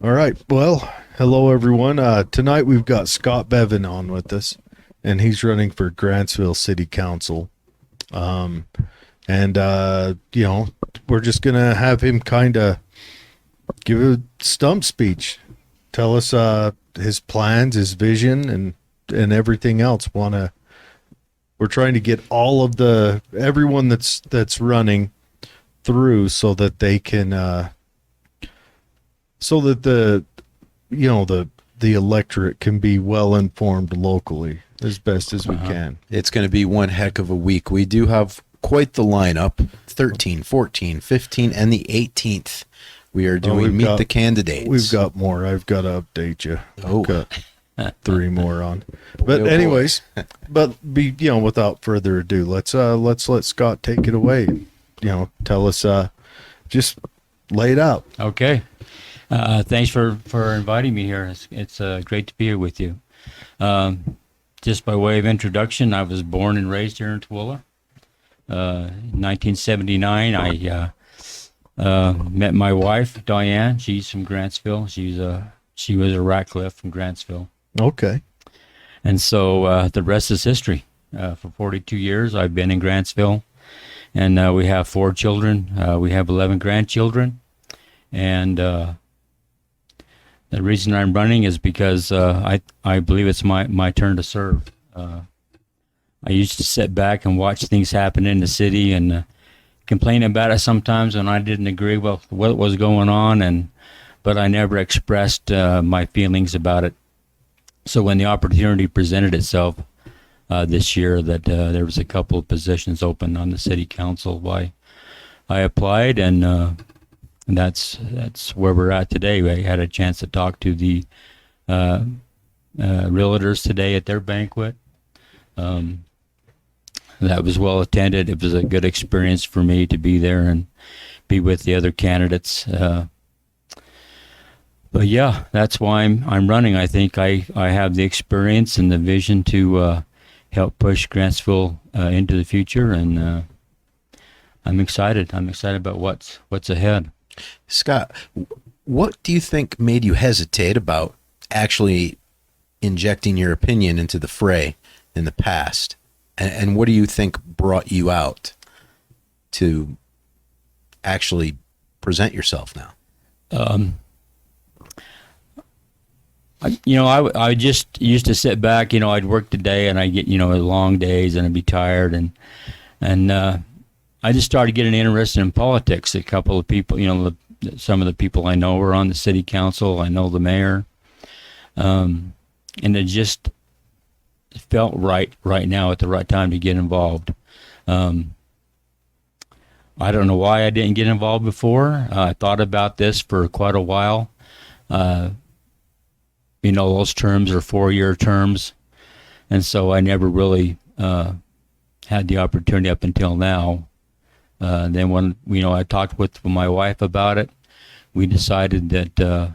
All right. Well, hello everyone. Tonight we've got Scott Bevan on with us, and he's running for Grantsville City Council. Um, and we're just gonna have him kind of give a stump speech, tell us his plans, his vision, and everything else. We're trying to get all of everyone that's running through so that they can so that the electorate can be well informed locally as best as we can. It's going to be one heck of a week. We do have quite the lineup, 13, 14, 15, and the 18th. We are doing Meet the Candidates. We've got more. I've got to update you. Oh. I've got 3 more on. But anyways, without further ado, let's let Scott take it away. Tell us, just lay it out. Okay. Thanks for inviting me here. It's great to be here with you. Just by way of introduction, I was born and raised here in Tooele. In 1979, I met my wife, Diane. She's from Grantsville. She was a Ratcliffe from Grantsville. Okay. And so the rest is history. For 42 years, I've been in Grantsville, and we have 4 children. We have 11 grandchildren, and the reason I'm running is because I believe it's my turn to serve. I used to sit back and watch things happen in the city and complain about it sometimes when I didn't agree with what was going on, but I never expressed my feelings about it. So when the opportunity presented itself this year that there was a couple of positions open on the city council, I applied, and that's where we're at today. I had a chance to talk to the realtors today at their banquet. That was well attended. It was a good experience for me to be there and be with the other candidates. But yeah, that's why I'm running. I think I have the experience and the vision to help push Grantsville into the future, and I'm excited. I'm excited about what's ahead. Scott, what do you think made you hesitate about actually injecting your opinion into the fray in the past? And what do you think brought you out to actually present yourself now? I just used to sit back. I'd work the day, and I'd get long days, and I'd be tired, and I just started getting interested in politics. A couple of people, some of the people I know were on the city council. I know the mayor, and it just felt right now at the right time to get involved. I don't know why I didn't get involved before. I thought about this for quite a while. Those terms are 4-year terms, and so I never really had the opportunity up until now. Then when I talked with my wife about it, we decided that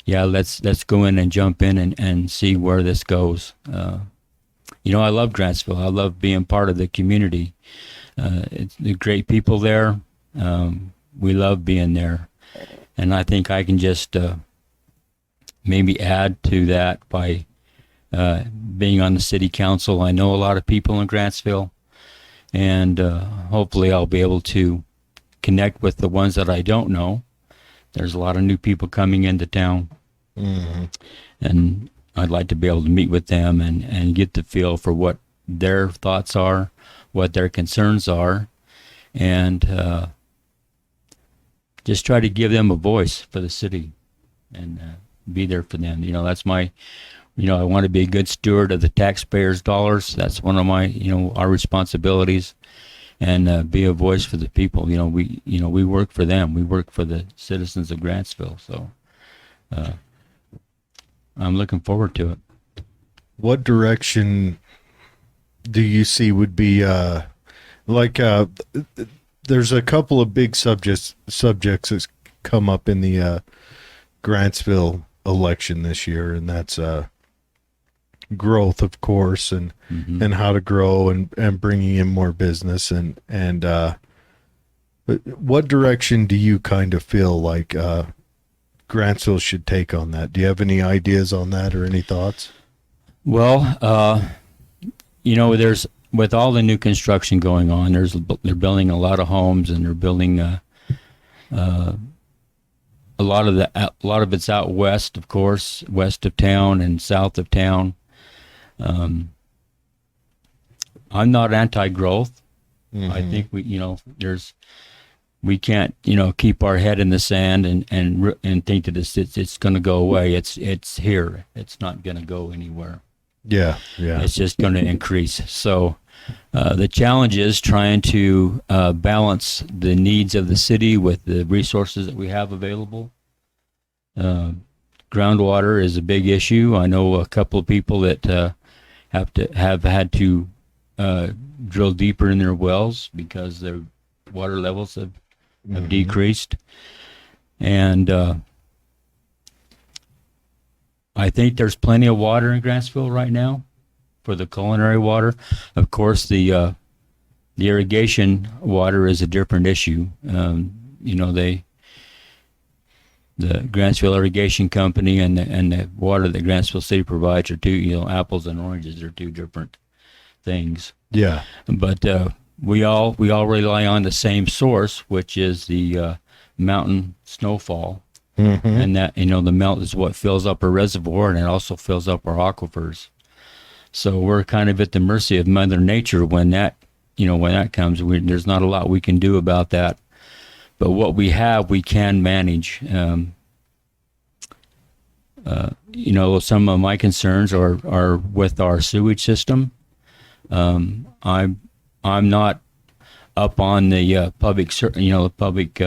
let's go in and jump in and see where this goes. I love Grantsville. I love being part of the community. It's the great people there. We love being there, and I think I can just maybe add to that by being on the city council. I know a lot of people in Grantsville, and hopefully I'll be able to connect with the ones that I don't know. There's a lot of new people coming into town, and I'd like to be able to meet with them and get the feel for what their thoughts are, what their concerns are, and just try to give them a voice for the city and be there for them. That's my, I want to be a good steward of the taxpayers' dollars. That's one of my, our responsibilities, and be a voice for the people. We work for them. We work for the citizens of Grantsville. So I'm looking forward to it. What direction do you see would be there's a couple of big subjects that's come up in the Grantsville election this year, and that's growth, of course, and how to grow and bringing in more business, and what direction do you kind of feel like Grantsville should take on that? Do you have any ideas on that or any thoughts? Well, there's with all the new construction going on, they're building a lot of homes, and they're building a lot of it's out west, of course, west of town and south of town. I'm not anti-growth. Mm-hmm. I think we can't keep our head in the sand and think that it's going to go away. It's here. It's not going to go anywhere. Yeah. It's just going to increase. So the challenge is trying to balance the needs of the city with the resources that we have available. Groundwater is a big issue. I know a couple of people that have had to drill deeper in their wells because their water levels have decreased. And I think there's plenty of water in Grantsville right now for the culinary water. Of course, the irrigation water is a different issue. The Grantsville Irrigation Company and the water that Grantsville City provides are two, apples and oranges are two different things. Yeah. But we all rely on the same source, which is the mountain snowfall. Mm-hmm. And that, the melt is what fills up our reservoir, and it also fills up our aquifers. So we're kind of at the mercy of Mother Nature when that comes. There's not a lot we can do about that. But what we have, we can manage. Some of my concerns are with our sewage system. I'm not up on the public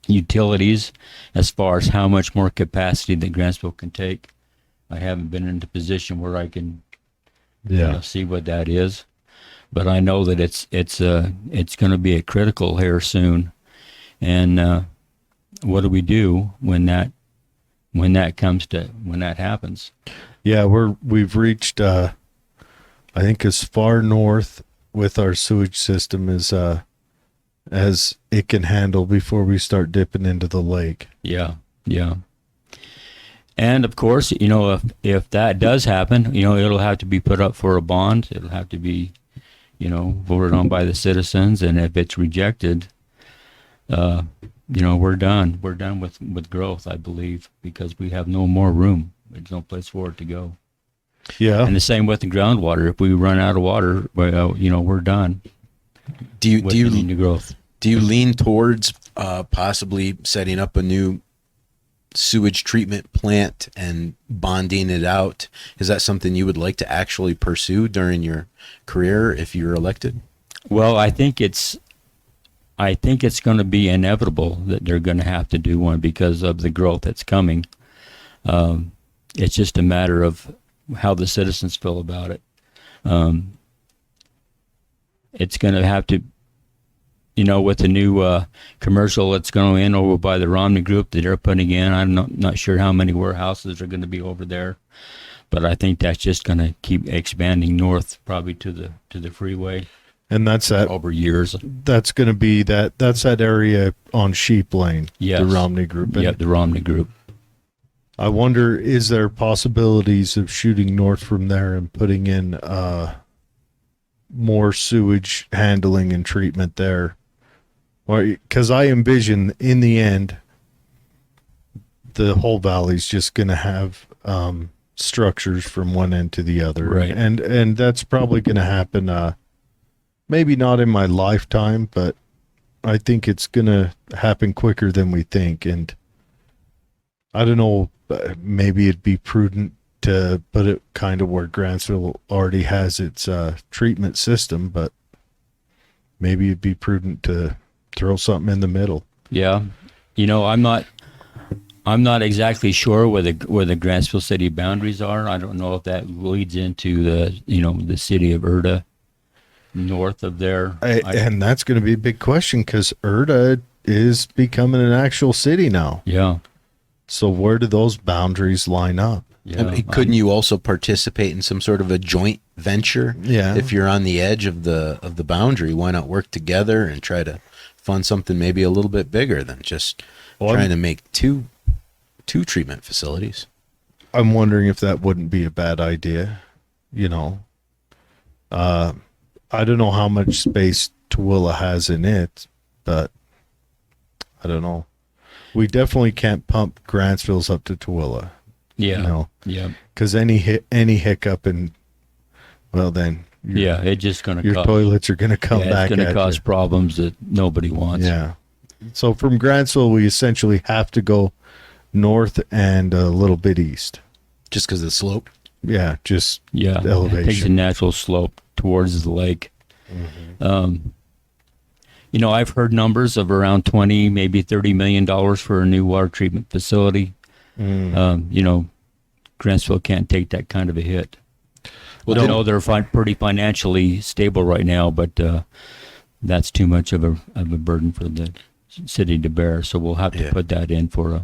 utilities as far as how much more capacity that Grantsville can take. I haven't been in a position where I can see what that is, but I know that it's going to be a critical here soon. And what do we do when that happens? Yeah, we've reached I think as far north with our sewage system as it can handle before we start dipping into the lake. Yeah. And of course, if that does happen, it'll have to be put up for a bond. It'll have to be, voted on by the citizens. And if it's rejected, we're done. We're done with growth, I believe, because we have no more room. There's no place for it to go. Yeah. And the same with the groundwater. If we run out of water, we're done. Do you need new growth? Do you lean towards possibly setting up a new sewage treatment plant and bonding it out? Is that something you would like to actually pursue during your career if you're elected? Well, I think it's going to be inevitable that they're going to have to do one because of the growth that's coming. It's just a matter of how the citizens feel about it. It's going to have to, with the new commercial that's going in over by the Romney Group that they're putting in. I'm not sure how many warehouses are going to be over there, but I think that's just going to keep expanding north, probably to the freeway. And that's that over years. That's going to be that's that area on Sheep Lane. Yes. The Romney Group. Yep, the Romney Group. I wonder, is there possibilities of shooting north from there and putting in more sewage handling and treatment there? Because I envision in the end, the whole valley's just going to have structures from one end to the other. Right. And that's probably going to happen, maybe not in my lifetime, but I think it's going to happen quicker than we think. And I don't know, maybe it'd be prudent to put it kind of where Grantsville already has its treatment system, but maybe it'd be prudent to throw something in the middle. Yeah. I'm not exactly sure where the Grantsville city boundaries are. I don't know if that leads into the city of Erda north of there. And that's going to be a big question because Erda is becoming an actual city now. Yeah. So where do those boundaries line up? Yeah. Couldn't you also participate in some sort of a joint venture? Yeah. If you're on the edge of the boundary, why not work together and try to fund something maybe a little bit bigger than just trying to make two 2 treatment facilities. I'm wondering if that wouldn't be a bad idea. You know, I don't know how much space Tooele has in it, but I don't know. We definitely can't pump Grantsville's up to Tooele. Yeah. You know, Yeah. because any hiccup and well, then It's just going to your cause toilets are going to come it's back going to at cause you. problems that nobody wants. Yeah. So from Grantsville, we essentially have to go north and a little bit east. Just because of the slope. Yeah, just Yeah. the It takes a elevation. natural slope towards the lake. You know, I've heard numbers of around 20, maybe $30 million for a new water treatment facility. You know, Grantsville can't take that kind of a hit. Well, I know they're pretty financially stable right now, but that's too much of a burden for the city to bear. So we'll have to put that in for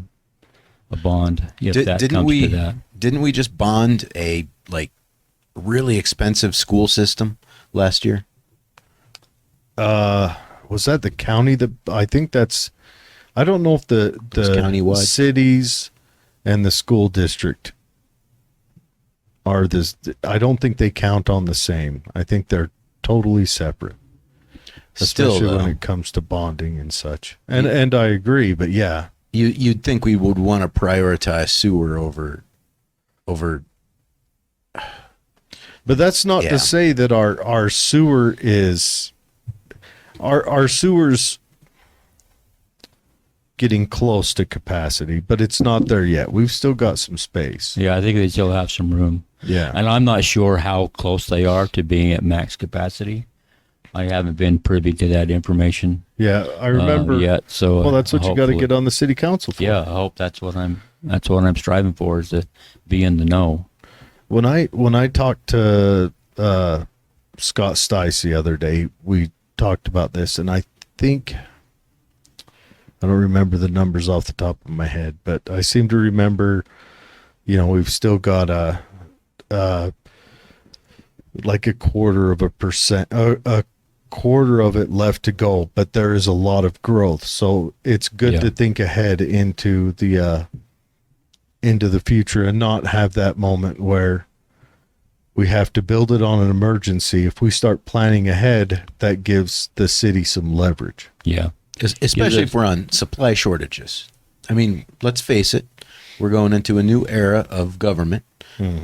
a bond if that comes to that. Didn't we just bond a really expensive school system last year? Was that the county that I think that's I don't know if the countywide? cities and the school district are this I don't think they count on the same. I think they're totally separate. Still, Especially though, when it comes to bonding and such. And I agree, but yeah. you'd think we would want to prioritize sewer over. But that's not Yeah. to say that our sewer is our sewer's getting close to capacity, but it's not there yet. We've still got some space. Yeah, I think they still have some room. Yeah. And I'm not sure how close they are to being at max capacity. I haven't been privy to that information Yeah, I remember. yet. So Well, that's what you got to hopefully- get on the city council for. Yeah, I hope that's what I'm striving for, is to be in the know. When I talked to Scott Stice the other day, we talked about this, and I think I don't remember the numbers off the top of my head, but I seem to remember, you know, we've still got like 1/4%, a quarter of it left to go, but there is a lot of growth. So it's good Yeah. to think ahead into the future and not have that moment where we have to build it on an emergency. If we start planning ahead, that gives the city some leverage. Yeah. Especially if we're on supply shortages. I mean, let's face it, we're going into a new era of government.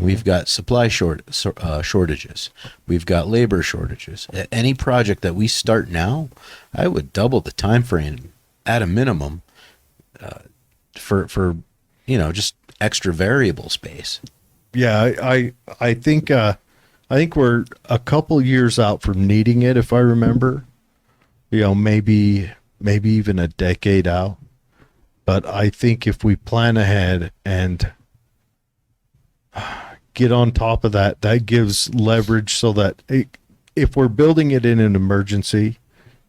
We've got supply shortages. We've got labor shortages. Any project that we start now, I would double the time frame at a minimum for just extra variable space. Yeah, I think we're a couple years out from needing it, if I remember. You know, maybe even a decade out. But I think if we plan ahead and get on top of that, that gives leverage so that if we're building it in an emergency,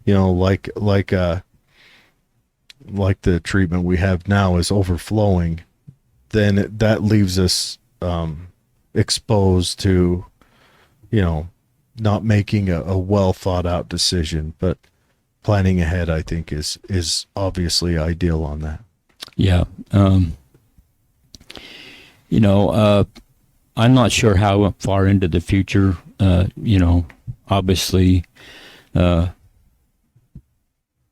you know, like the treatment we have now is overflowing, then that leaves us exposed to, you know, not making a well thought out decision. But planning ahead, I think, is obviously ideal on that. Yeah. I'm not sure how far into the future, obviously, all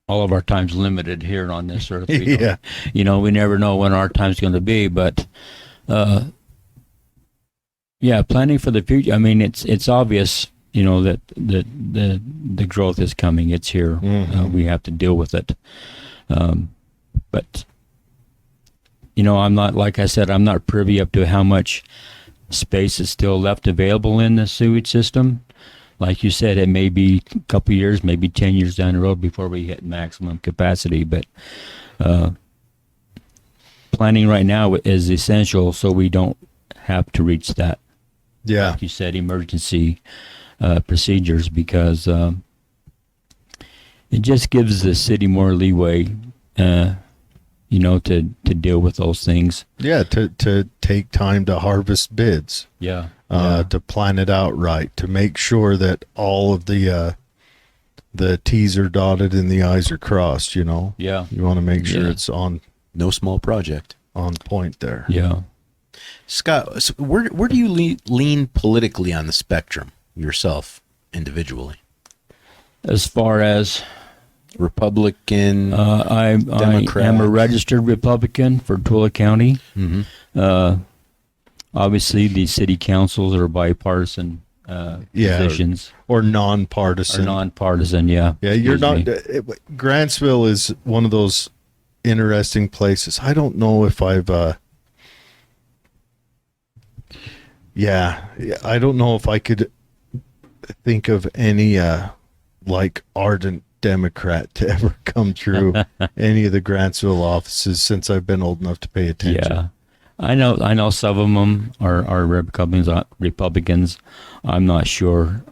of our time's limited here on this earth. Yeah. We never know when our time's going to be, but, planning for the future. I mean, it's obvious, that the growth is coming. It's here. Mm-hmm. We have to deal with it. But, I'm not, like I said, I'm not privy up to how much space is still left available in the sewage system. Like you said, it may be a couple of years, maybe 10 years down the road before we hit maximum capacity. But planning right now is essential so we don't have to reach that. Yeah. Like you said, emergency procedures, because it just gives the city more leeway, to deal with those things. Yeah, to take time to harvest bids, Yeah. to plan it out right, to make sure that all of the T's are dotted and the I's are crossed. Yeah. You want to make sure Yeah. it's on No small project. on point there. Yeah. Scott, so where do you lean politically on the spectrum yourself, individually? As far as Republican, I Democrat? am a registered Republican for Tooele County. Mm-hmm. Obviously, the city councils are bipartisan positions. Or nonpartisan. Or nonpartisan, yeah. Yeah, you're not. Excuse me. Grantsville is one of those interesting places. I don't know if I've. I don't know if I could think of any like ardent Democrat to ever come through any of the Grantsville offices since I've been old enough to pay attention. Yeah, I know some of them are Republicans. I'm not sure,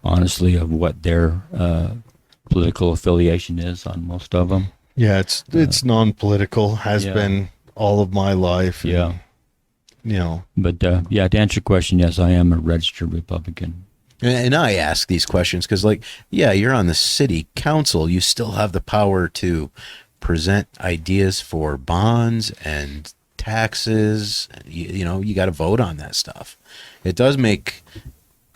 honestly, of what their political affiliation is on most of them. Yeah, it's non-political, has Yeah. been all of my life. And, Yeah. you know. But yeah, to answer your question, yes, I am a registered Republican. And I ask these questions because, like, yeah, you're on the city council. You still have the power to present ideas for bonds and taxes. You know, you got to vote on that stuff. It does make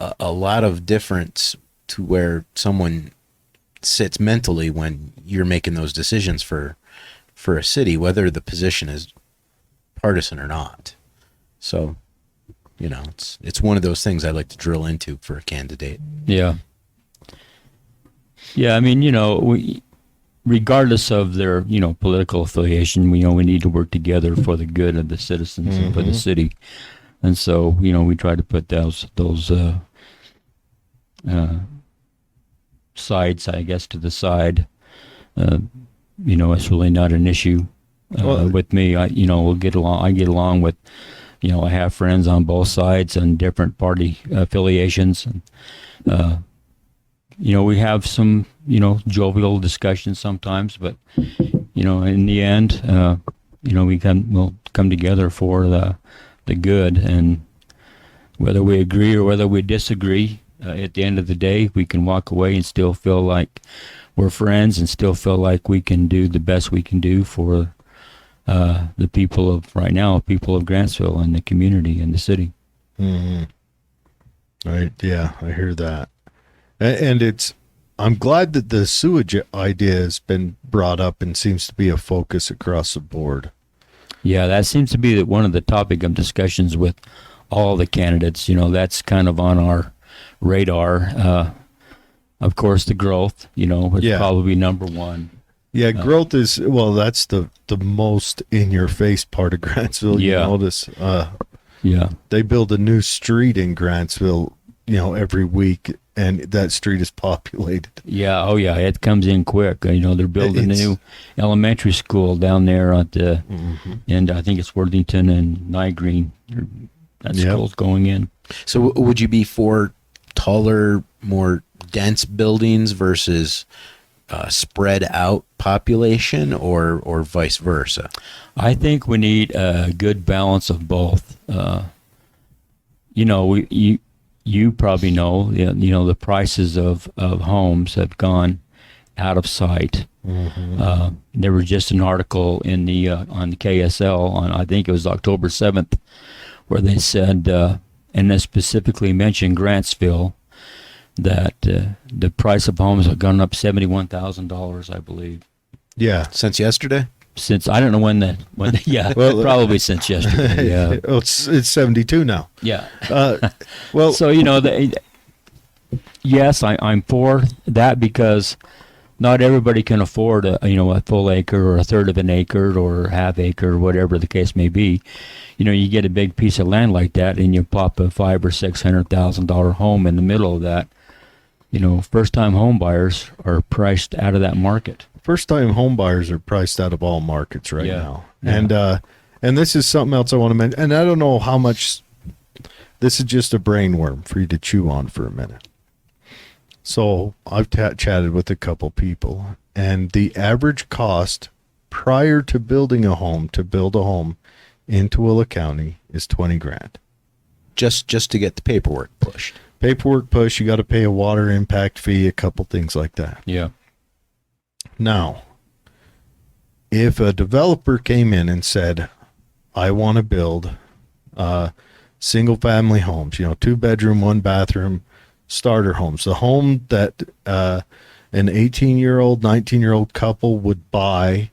a lot of difference to where someone sits mentally when you're making those decisions for a city, whether the position is partisan or not. So, you know, it's one of those things I like to drill into for a candidate. Yeah. Yeah, I mean, you know, regardless of their, you know, political affiliation, we need to work together for the good of the citizens and for the city. And so, you know, we try to put those sides, I guess, to the side. You know, it's really not an issue with me. We'll get along. I get along with, you know, I have friends on both sides and different party affiliations. And, you know, we have some, you know, jovial discussions sometimes, but, you know, in the end, you know, we'll come together for the good. And whether we agree or whether we disagree, at the end of the day, we can walk away and still feel like we're friends and still feel like we can do the best we can do for the people of Grantsville and the community and the city. Mm-hmm. Right. Yeah, I hear that. And I'm glad that the sewage idea has been brought up and seems to be a focus across the board. Yeah, that seems to be one of the topic of discussions with all the candidates. You know, that's kind of on our radar. Of course, the growth, you know, is probably number one. Yeah, growth is, well, that's the most in-your-face part of Grantsville. You notice. Yeah. They build a new street in Grantsville, you know, every week, and that street is populated. Yeah, oh yeah, it comes in quick. You know, they're building a new elementary school down there at the, and I think it's Worthington and Nygreen. That school's going in. So would you be for taller, more dense buildings versus spread out population, or vice versa? I think we need a good balance of both. You know, you probably know, you know, the prices of homes have gone out of sight. There was just an article in the on the KSL on, I think it was October 7th, where they said, and they specifically mentioned Grantsville, that the price of homes have gone up $71,000, I believe. Yeah. Since yesterday? Since, I don't know when well, probably since yesterday. Yeah. Oh, it's 72 now. Yeah. Well, so, you know, yes, I'm for that, because not everybody can afford a full acre or a third of an acre or half acre, whatever the case may be. You know, you get a big piece of land like that and you pop a $500,000 or $600,000 home in the middle of that. You know, first-time home buyers are priced out of that market. First-time home buyers are priced out of all markets right now. Yeah. And this is something else I want to mention. And I don't know how much, this is just a brainworm for you to chew on for a minute. So I've chatted with a couple people, and the average cost prior to building a home, to build a home in Tooele County, is $20,000. Just to get the paperwork pushed. Paperwork push, you got to pay a water impact fee, a couple things like that. Yeah. Now, if a developer came in and said, I want to build single family homes, 2-bedroom, 1-bathroom starter homes. The home that an 18-year-old, 19-year-old couple would buy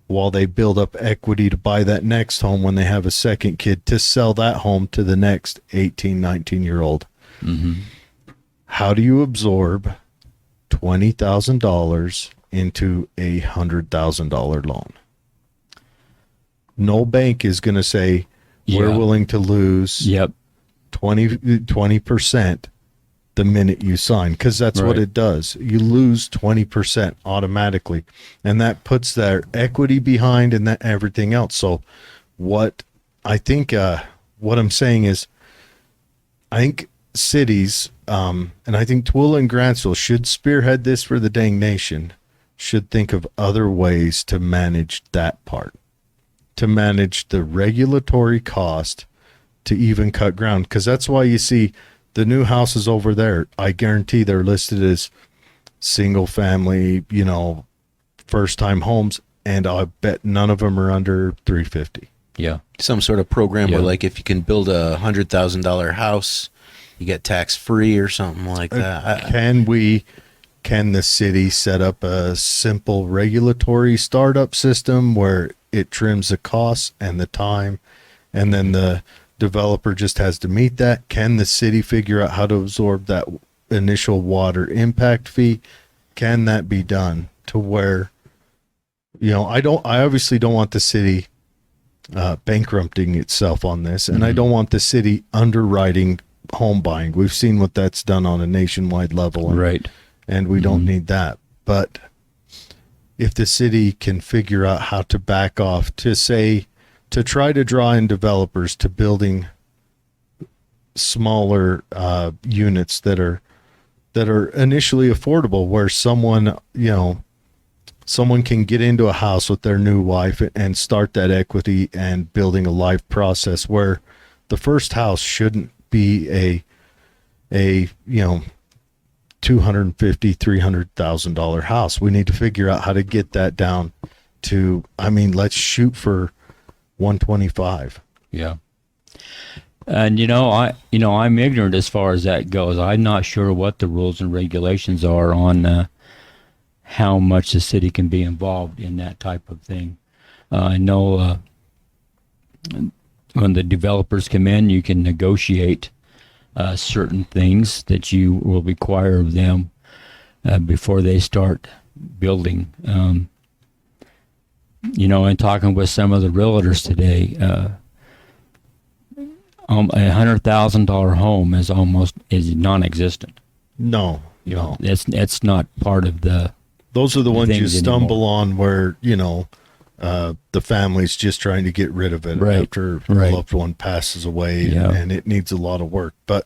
while they build up equity to buy that next home when they have a second kid, to sell that home to the next 18, 19-year-old. Mm-hmm. How do you absorb $20,000 into a $100,000 loan? No bank is going to say, we're Yeah. willing to lose Yep. 20% the minute you sign, because that's what Right. it does. You lose 20% automatically, and that puts their equity behind and that everything else. So what I think, what I'm saying is, I think cities, and I think Tooele and Grantsville should spearhead this for the dang nation, should think of other ways to manage that part, to manage the regulatory cost to even cut ground. Because that's why you see the new houses over there, I guarantee they're listed as single family, first time homes, and I bet none of them are under 350. Yeah. Some sort of program Yeah. where, like, if you can build a $100,000 house, you get tax free or something like that. Can the city set up a simple regulatory startup system where it trims the costs and the time, and then the developer just has to meet that? Can the city figure out how to absorb that initial water impact fee? Can that be done to where, I obviously don't want the city bankrupting itself on this, and I don't want the city underwriting home buying. We've seen what that's done on a nationwide level, and, Right. and we don't need that. But if the city can figure out how to back off, to try to draw in developers to building smaller units that are initially affordable, where someone can get into a house with their new wife and start that equity and building a life process, where the first house shouldn't be a $250,000-$300,000 house. We need to figure out how to get that down to, let's shoot for 125. Yeah. And I'm ignorant as far as that goes. I'm not sure what the rules and regulations are on how much the city can be involved in that type of thing. I know when the developers come in, you can negotiate certain things that you will require of them before they start building. And talking with some of the realtors today, a $100,000 home is non-existent. No. It's not part of the. Those are the ones you things stumble anymore. on where, the family's just trying to get rid of it Right, after right. a loved one passes away, Yeah. and it needs a lot of work. But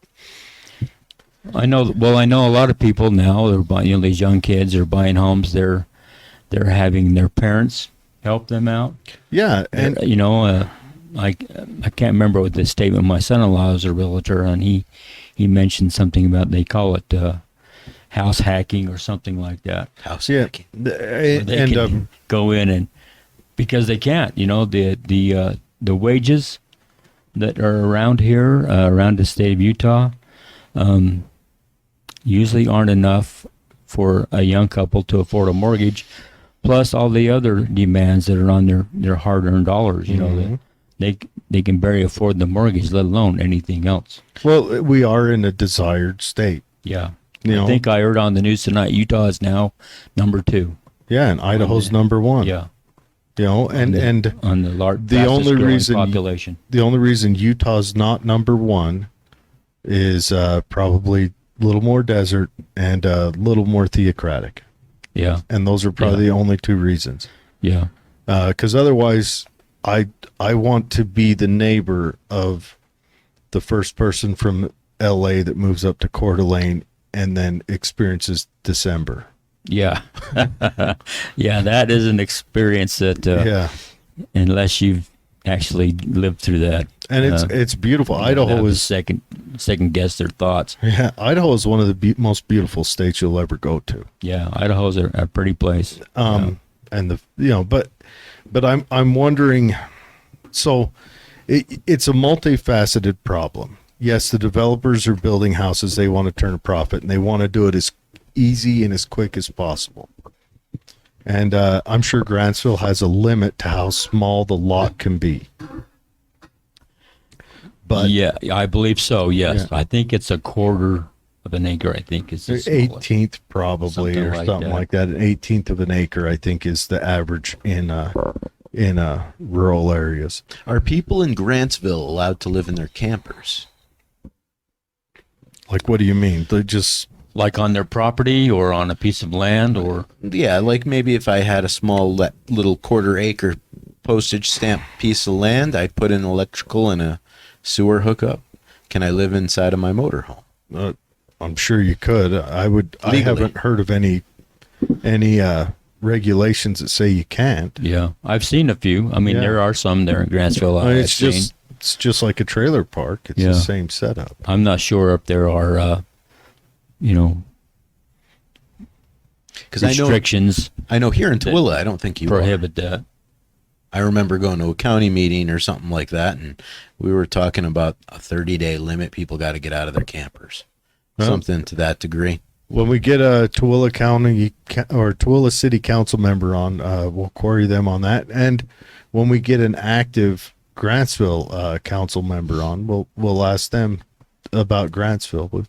I know a lot of people now. They're buying, these young kids are buying homes. They're having their parents help them out. yeah, and I can't remember what the statement. My son-in-law is a realtor, and he mentioned something about, they call it house hacking or something like that. House yeah, hacking. Where they can go in, and because they can't, the wages that are around here, around the state of Utah, usually aren't enough for a young couple to afford a mortgage, plus all the other demands that are on their hard-earned dollars. That they can barely afford the mortgage, let alone anything else. well, we are in a desired state. Yeah. You I know, think I heard on the news tonight, Utah is now number 2. yeah, and Idaho's number one. Yeah. And On the The only reason- population. the only reason Utah's not number one is probably a little more desert and a little more theocratic. Yeah. And those are probably the only two reasons. Yeah. Because otherwise, I want to be the neighbor of the first person from LA that moves up to Coeur d'Alene and then experiences December. Yeah. Yeah, that is an experience that Yeah. unless you've actually lived through that. And it's beautiful. Idaho have to is second guess their thoughts. yeah. Idaho is one of the most beautiful states you'll ever go to. Yeah, Idaho's a pretty place. And but I'm wondering, So it's a multifaceted problem. Yes, the developers are building houses. They want to turn a profit, and they want to do it as easy and as quick as possible. And I'm sure Grantsville has a limit to how small the lot can be. But yeah, I believe so. Yes, Yeah. I think it's a quarter of an acre. I think is the smallest. 18th probably, Something or like something that. like that. An 18th of an acre, I think, is the average in rural areas. Are people in Grantsville allowed to live in their campers? Like, what do you mean? They just Like on their property or on a piece of land, or Yeah, like maybe if I had a small little quarter acre postage stamp piece of land, I'd put in electrical and a sewer hookup. Can I live inside of my motorhome? I'm sure you could. I Legally. haven't heard of any regulations that say you can't. yeah, I've seen a few. I mean, Yeah. there are some there in Grantsville. I mean, I've seen. it's just like a trailer park. It's Yeah. the same setup. I'm not sure if there are, Because I restrictions know here in Tooele, I don't think you are. prohibit that. I remember going to a county meeting or something like that, and we were talking about a 30-day limit. People got to get out of their campers, Well, something to that degree. When we get a Tooele County or Tooele City Council member on, we'll query them on that. And when we get an active Grantsville council member on, we'll ask them about Grantsville.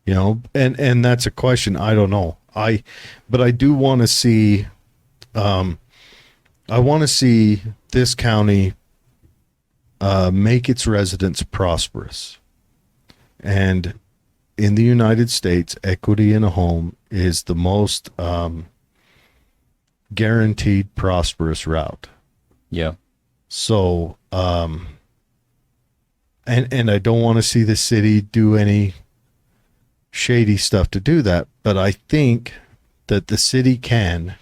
You know, and that's a question I don't know. But I do want to see. I want to see this county make its residents prosperous. And in the United States, equity in a home is the most guaranteed prosperous route. Yeah. So, and I don't want to see the city do any shady stuff to do that, but I think that the city can.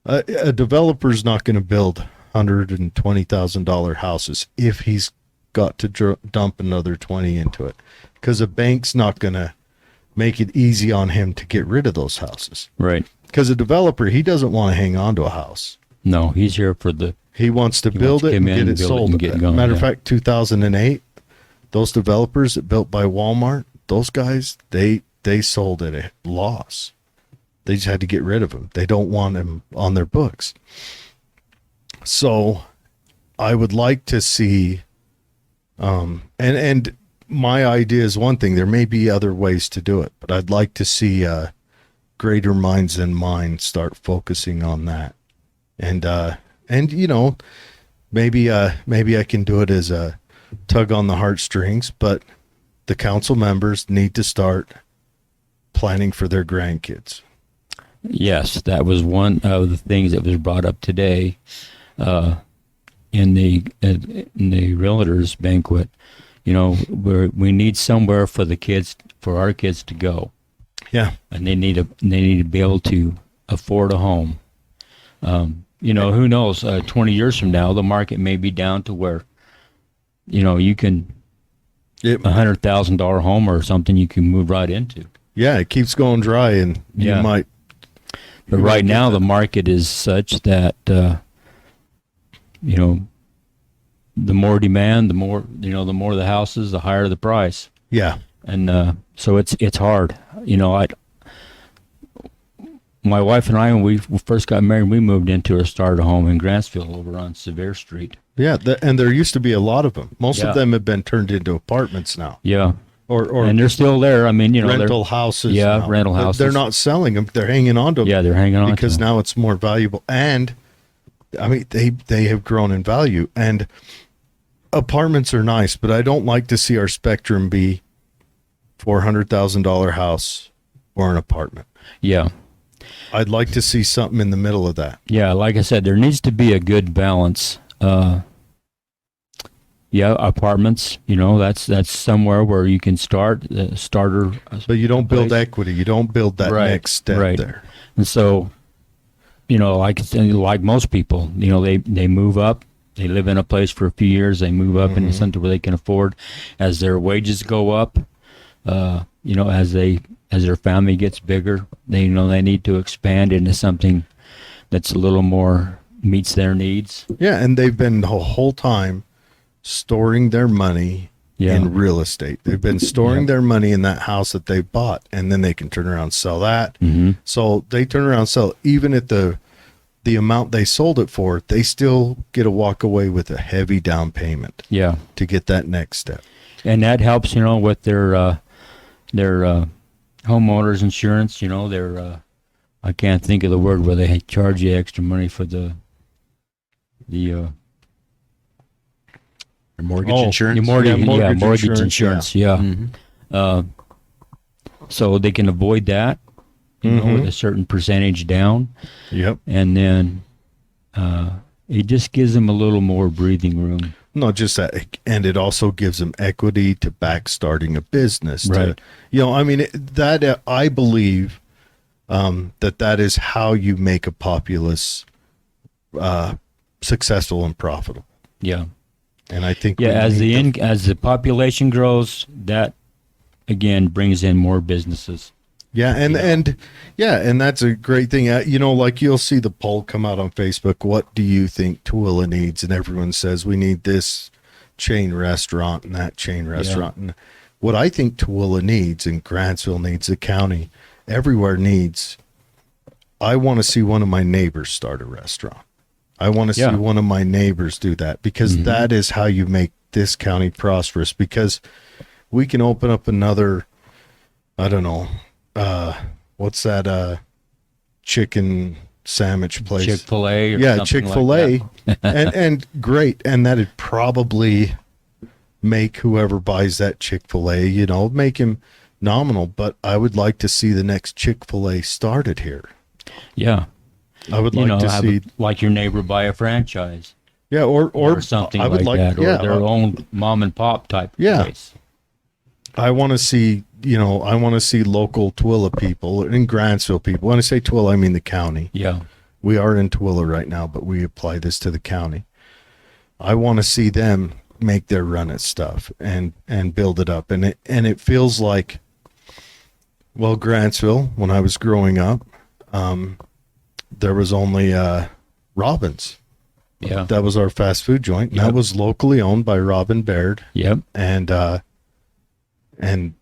A developer's not going to build $120,000 houses if he's got to dump another 20 into it, because a bank's not going to make it easy on him to get rid of those houses. Right. Because a developer, he doesn't want to hang on to a house. No, he's here for the. He wants to He build wants to it come and in get and it build it sold. and get going, Matter of yeah. fact, 2008, those developers that built by Walmart, those guys, they sold at a loss. They just had to get rid of them. They don't want them on their books. So I would like to see, and my idea is one thing. There may be other ways to do it, but I'd like to see greater minds than mine start focusing on that. And you know, maybe I can do it as a tug on the heartstrings, but the council members need to start planning for their grandkids. Yes, that was one of the things that was brought up today in the realtors banquet. You know, we need somewhere for our kids to go, Yeah. and they need to be able to afford a home. You know, who knows? 20 years from now, the market may be down to where, you know, you can $100,000 home or something you can move right into. Yeah, it keeps going dry, and Yeah. you might. But You might right get now, that. the market is such that, you know, the more demand, the more the houses, the higher the price. Yeah. And so it's hard. You know, my wife and I, when we first got married, we moved into a starter home in Grantsville over on Sevier Street. Yeah, and there used to be a lot of them. Most Yeah. of them have been turned into apartments now, Yeah. or And they're still there. I mean, you know, rental houses. Yeah, now. rental But houses. They're not selling them; they're hanging on to them. Yeah, they're hanging on because to 'em. now it's more valuable, and I mean they have grown in value. And apartments are nice, but I don't like to see our spectrum be $400,000 house or an apartment. Yeah. I'd like to see something in the middle of that. Yeah, like I said, there needs to be a good balance. Yeah, apartments, you know, that's somewhere where you can start the starter. But you don't build place. equity. You don't build that Right, next step right. there. And so, you know, like most people, you know, they move up, they live in a place for a few years, they move up into something where they can afford. As their wages go up, you know, as their family gets bigger, they need to expand into something that's a little more meets their needs. Yeah, and they've been the whole time storing their money Yeah. in real estate. They've been storing their money in that house that they bought, and then they can turn around and sell that. Mm-hmm. So they turn around and sell, even at the amount they sold it for, they still get to walk away with a heavy down payment Yeah. to get that next step. And that helps, with their homeowners insurance, their I can't think of the word where they charge you extra money for the Your mortgage Oh, insurance. your mortgage, mortgage mortgage insurance, insurance, yeah. Mhm. So they can avoid that, with a certain percentage down, Yep. and then it just gives them a little more breathing room. Not just that, and it also gives them equity to back starting a business. Right. I believe that is how you make a populace successful and profitable. Yeah. And I think Yeah, we need as the population grows, that again brings in more businesses. Yeah, and that's a great thing. Like you'll see the poll come out on Facebook. What do you think Tooele needs? And everyone says we need this chain restaurant and that chain restaurant. And what I think Tooele needs, and Grantsville needs, the county, everywhere needs. I want to see one of my neighbors start a restaurant. I want to see one of my neighbors do that, because that is how you make this county prosperous. Because we can open up another, I don't know. What's that chicken sandwich place? Chick-fil-A or Yeah, something Chick-fil-A. like that. and great. And that'd probably make whoever buys that Chick-fil-A, make him nominal. But I would like to see the next Chick-fil-A started here. Yeah. I would like to have see like your neighbor buy a franchise or something I would like that, or yeah, their own mom and pop type Yeah. place. I want to see, I want to see local Tooele people and Grantsville people. When I say Tooele, I mean the county. Yeah. We are in Tooele right now, but we apply this to the county. I want to see them make their run at stuff and build it up. And it feels like, well, Grantsville, when I was growing up, there was only Robin's. Yeah. That was our fast food joint. Yep. That was locally owned by Robin Baird. Yep. And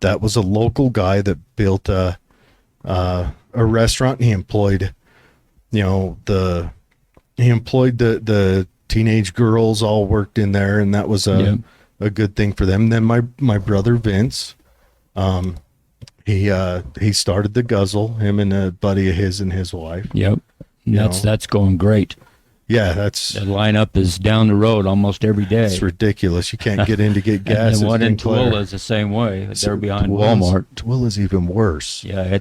that was a local guy that built a restaurant. And he employed, the teenage girls all worked in there, and that was a good thing for them. Then my brother Vince, he started the Guzzle, him and a buddy of his and his wife. Yep. You That's going great. Yeah, that's That lineup is down the road almost every day. it's ridiculous. You can't get in to get gas. And the one in It's Sinclair. Tooele is the same way. They're behind Tooele's- Walmart. Tooele's even worse. Yeah,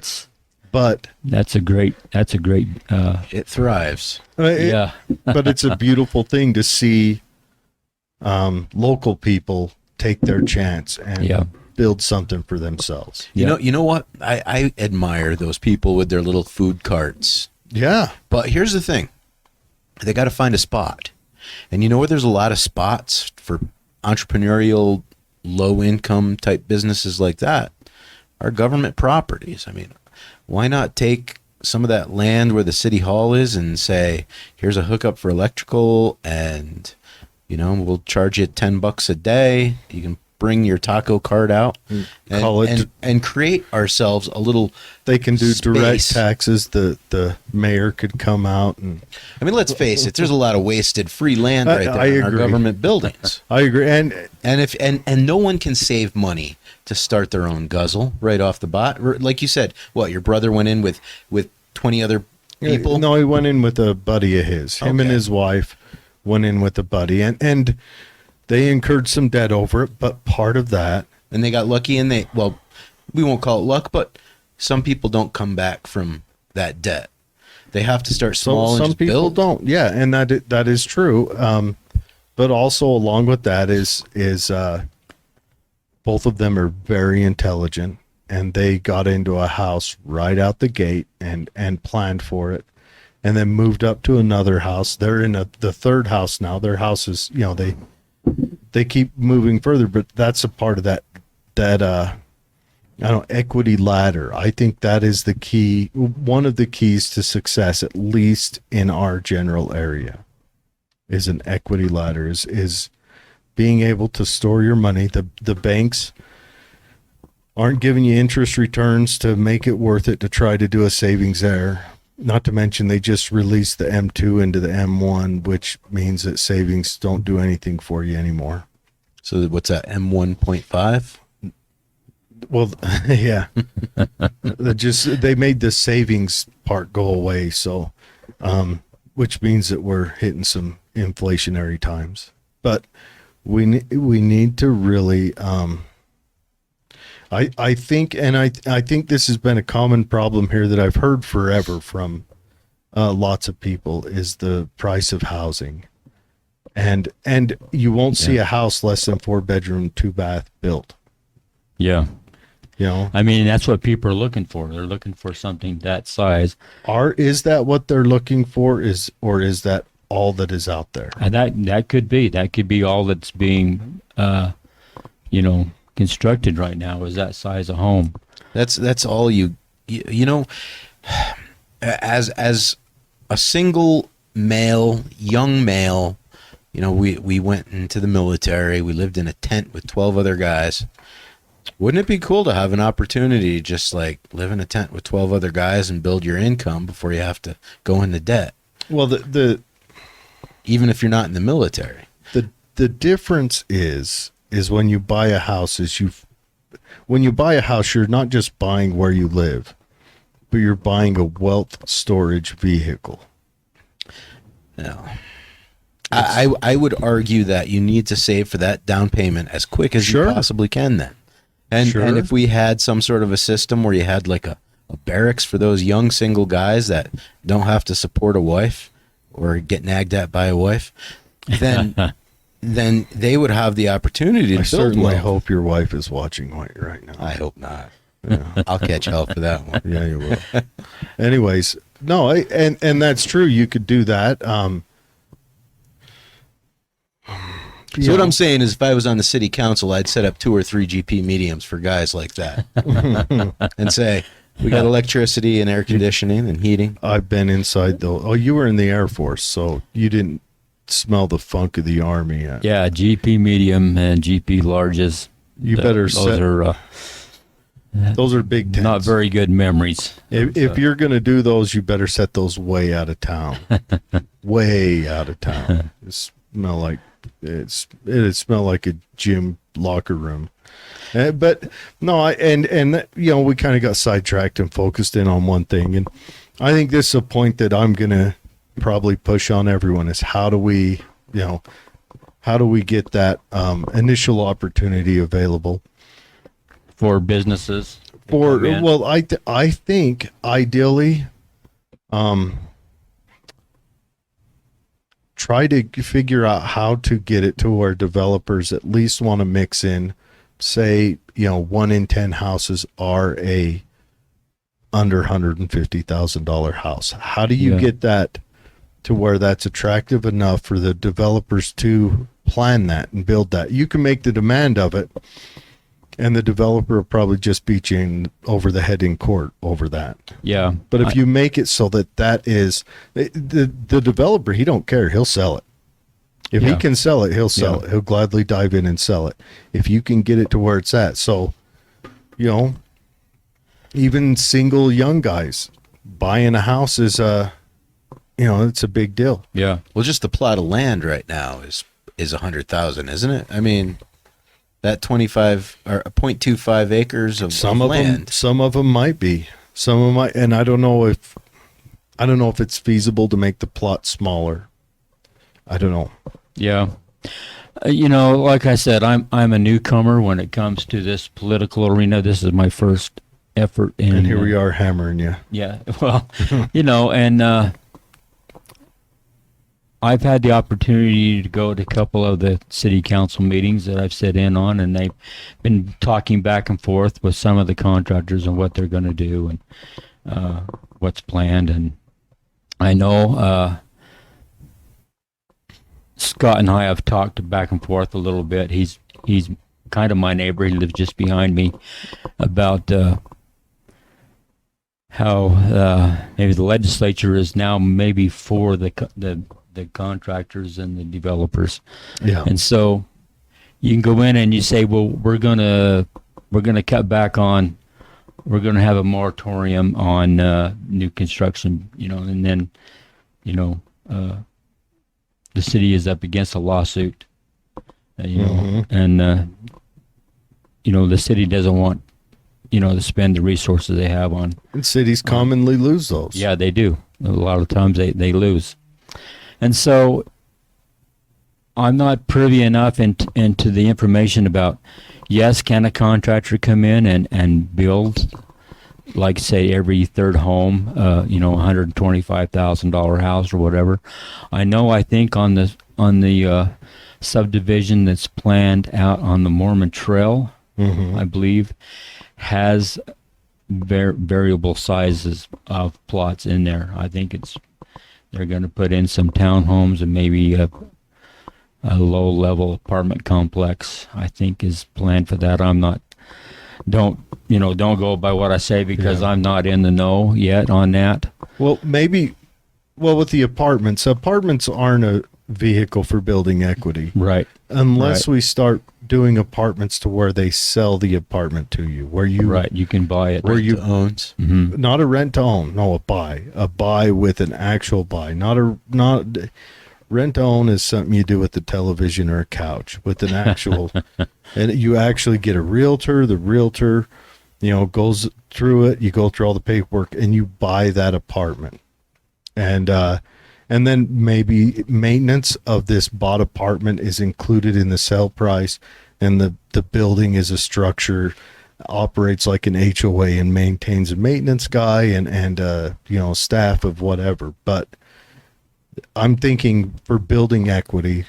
But that's a great It thrives. yeah. but it's a beautiful thing to see local people take their chance and Yeah. build something for themselves. Yeah. You know what? I admire those people with their little food carts. Yeah. But here's the thing. They got to find a spot. And where there's a lot of spots for entrepreneurial, low income type businesses like that are government properties. I mean, why not take some of that land where the city hall is and say, here's a hookup for electrical, and we'll charge you $10 a day. You can bring your taco cart out Call it- and create ourselves a little. They can do direct Space. taxes. The mayor could come out and I mean, let's face it. There's a lot of wasted free land right there I in our agree. government buildings, I agree. And and no one can save money to start their own Guzzle right off the bat. Like you said, what your brother went in with 20 other people. No, he went in with a buddy of his. Him and Okay. his wife went in with a buddy, and they incurred some debt over it. But part of that, And they got lucky, and we won't call it luck, but some people don't come back from that debt. They have to start small and some just people build. don't. Yeah, and that is true. But also along with that is both of them are very intelligent, and they got into a house right out the gate and planned for it, and then moved up to another house. They're in the third house now. Their house is, they keep moving further, but that's a part of that equity ladder. I think that is the key, one of the keys to success, at least in our general area. is an equity ladder, is being able to store your money. The banks aren't giving you interest returns to make it worth it to try to do a savings there. Not to mention they just released the M2 into the M1, which means that savings don't do anything for you anymore. So what's that, M1.5? Well, yeah. They made the savings part go away, so which means that we're hitting some inflationary times. But we need to really I think this has been a common problem here that I've heard forever from lots of people, is the price of housing. And you won't see a house less than 4-bedroom, 2-bath built. Yeah. You know, I mean, that's what people are looking for. They're looking for something that size. Is that what they're looking for, or is that all that is out there? And that could be all that's being, constructed right now, is that size of home. That's all you know, as a single male, young male, we went into the military. We lived in a tent with 12 other guys. Wouldn't it be cool to have an opportunity to just like live in a tent with 12 other guys and build your income before you have to go into debt? Well, even if you're not in the military. The difference is when you buy a house, when you buy a house, you're not just buying where you live, but you're buying a wealth storage vehicle. No. I would argue that you need to save for that down payment as quick as you possibly can then. And if we had some sort of a system where you had like a barracks for those young single guys that don't have to support a wife or get nagged at by a wife, then they would have the opportunity to build. I certainly wealth. hope your wife is watching right now. I hope not. Yeah. I'll catch hell for that one. Yeah, you will. Anyways, no, and that's true. You could do that. So what I'm saying is, if I was on the city council, I'd set up 2 or 3 GP mediums for guys like that, and say, we got electricity and air conditioning and heating. I've been inside though. Oh, you were in the Air Force, so you didn't smell the funk of the Army yet. Yeah, GP medium and GP larges. Those are big tents. Not very good memories. If you're going to do those, you better set those way out of town. Way out of town. It smell like a gym locker room. But no, we kind of got sidetracked and focused in on one thing, and I think this is a point that I'm going to probably push on everyone, is how do we get that initial opportunity available for businesses? I think ideally, try to figure out how to get it to where developers at least want to mix in, say, 1 in 10 houses are a under $150,000 house. How do you get that to where that's attractive enough for the developers to plan that and build that? You can make the demand of it, and the developer will probably just beat you over the head in court over that. Yeah. But if you make it so that is the developer, he don't care. He'll sell it. If he can sell it, he'll sell it. He'll gladly dive in and sell it. If you can get it to where it's at. So, even single young guys buying a house is it's a big deal. Yeah. Well, just the plot of land right now is $100,000, isn't it? I mean, that 25 or 0.25 acres of land. Some of them might be. Some of them might, and I don't know if it's feasible to make the plot smaller. I don't know. Yeah. Like I said, I'm a newcomer when it comes to this political arena. This is my first effort in. And here we are hammering you. Yeah. Well, and I've had the opportunity to go to a couple of the city council meetings that I've sat in on, and they've been talking back and forth with some of the contractors and what they're going to do and what's planned. And I know Scott and I have talked back and forth a little bit. He's kind of my neighbor. He lives just behind me, about how maybe the legislature is now maybe for the the contractors and the developers. Yeah. And so you can go in and you say, well, we're gonna cut back on, we're gonna have a moratorium on new construction, and then, the city is up against a lawsuit, and the city doesn't want, to spend the resources they have on. And cities commonly lose those. Yeah, they do. A lot of times they lose. And so I'm not privy enough into the information about, yes, can a contractor come in and build, like, say, every third home, $125,000 house or whatever. I think on the subdivision that's planned out on the Mormon Trail, I believe, has variable sizes of plots in there. I think they're going to put in some townhomes and maybe a low-level apartment complex, I think, is planned for that. Don't go by what I say, because I'm not in the know yet on that. Well, with the apartments aren't a vehicle for building equity. Right. Unless we start doing apartments to where they sell the apartment to you, where you can buy it. Where you owns. Mm-hmm. Not a rent to own, no, a buy with an actual buy, not rent to own is something you do with the television or a couch. With an actual, and you actually get a realtor. The realtor, goes through it. You go through all the paperwork and you buy that apartment, and then maybe maintenance of this bought apartment is included in the sale price, and the building is a structure, operates like an HOA and maintains a maintenance guy and staff of whatever. But I'm thinking for building equity,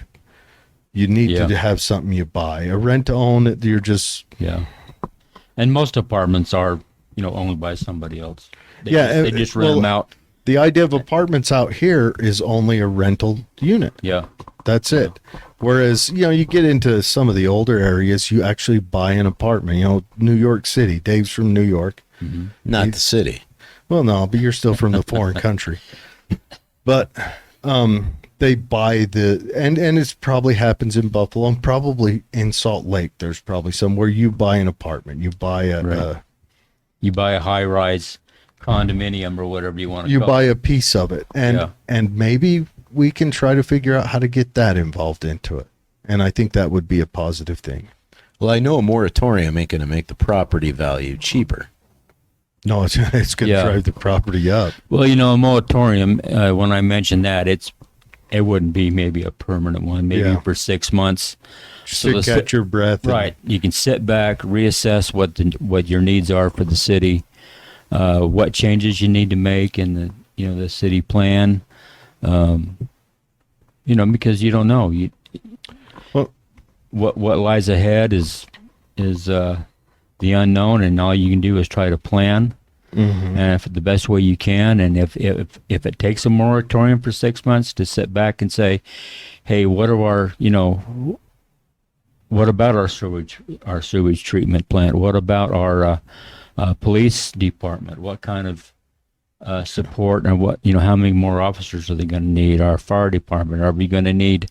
you need to have something you buy. A rent to own, you're just... Yeah. And most apartments are, owned by somebody else. They just rent them out. The idea of apartments out here is only a rental unit. Yeah. That's it. Whereas, you get into some of the older areas, you actually buy an apartment. New York City. Dave's from New York. Mm-hmm. Not the city. Well, no, but you're still from the foreign country. But they buy and it probably happens in Buffalo and probably in Salt Lake. There's probably somewhere you buy an apartment. You buy you buy a high-rise condominium or whatever you want to call it. You buy a piece of it. And maybe we can try to figure out how to get that involved into it. And I think that would be a positive thing. Well, I know a moratorium ain't going to make the property value cheaper. No, it's going to drive the property up. Well, a moratorium, when I mentioned that, it wouldn't be maybe a permanent one, maybe for 6 months. So catch your breath. Right. You can sit back, reassess what your needs are for the city, what changes you need to make in the city plan. Because you don't know. What lies ahead is the unknown, and all you can do is try to plan, and if the best way you can. And if it takes a moratorium for 6 months, to sit back and say, hey, what about our sewage treatment plant? What about our police department? What kind of support, and how many more officers are they going to need? Our fire department, are we going to need,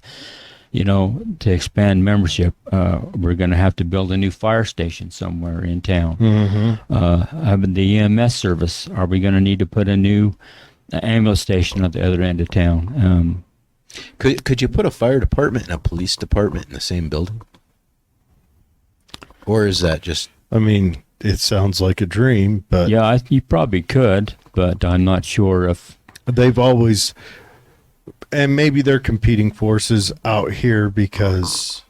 to expand membership? We're going to have to build a new fire station somewhere in town. Having the EMS service, are we going to need to put a new ambulance station at the other end of town? Could you put a fire department and a police department in the same building? Or is that just... I mean, it sounds like a dream, but... Yeah, you probably could, but I'm not sure if... They've always... And maybe they're competing forces out here because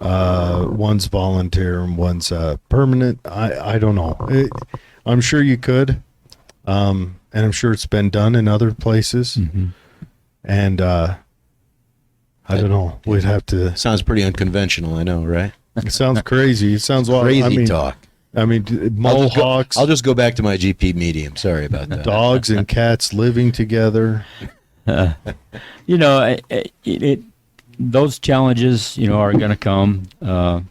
one's volunteer and one's permanent. I don't know. I'm sure you could. And I'm sure it's been done in other places. And I don't know. We'd have to... Sounds pretty unconventional, I know, right? It sounds crazy. It sounds crazy talk. I mean, mohawks. I'll just go back to my GP medium. Sorry about that. Dogs and cats living together. Those challenges, are going to come. The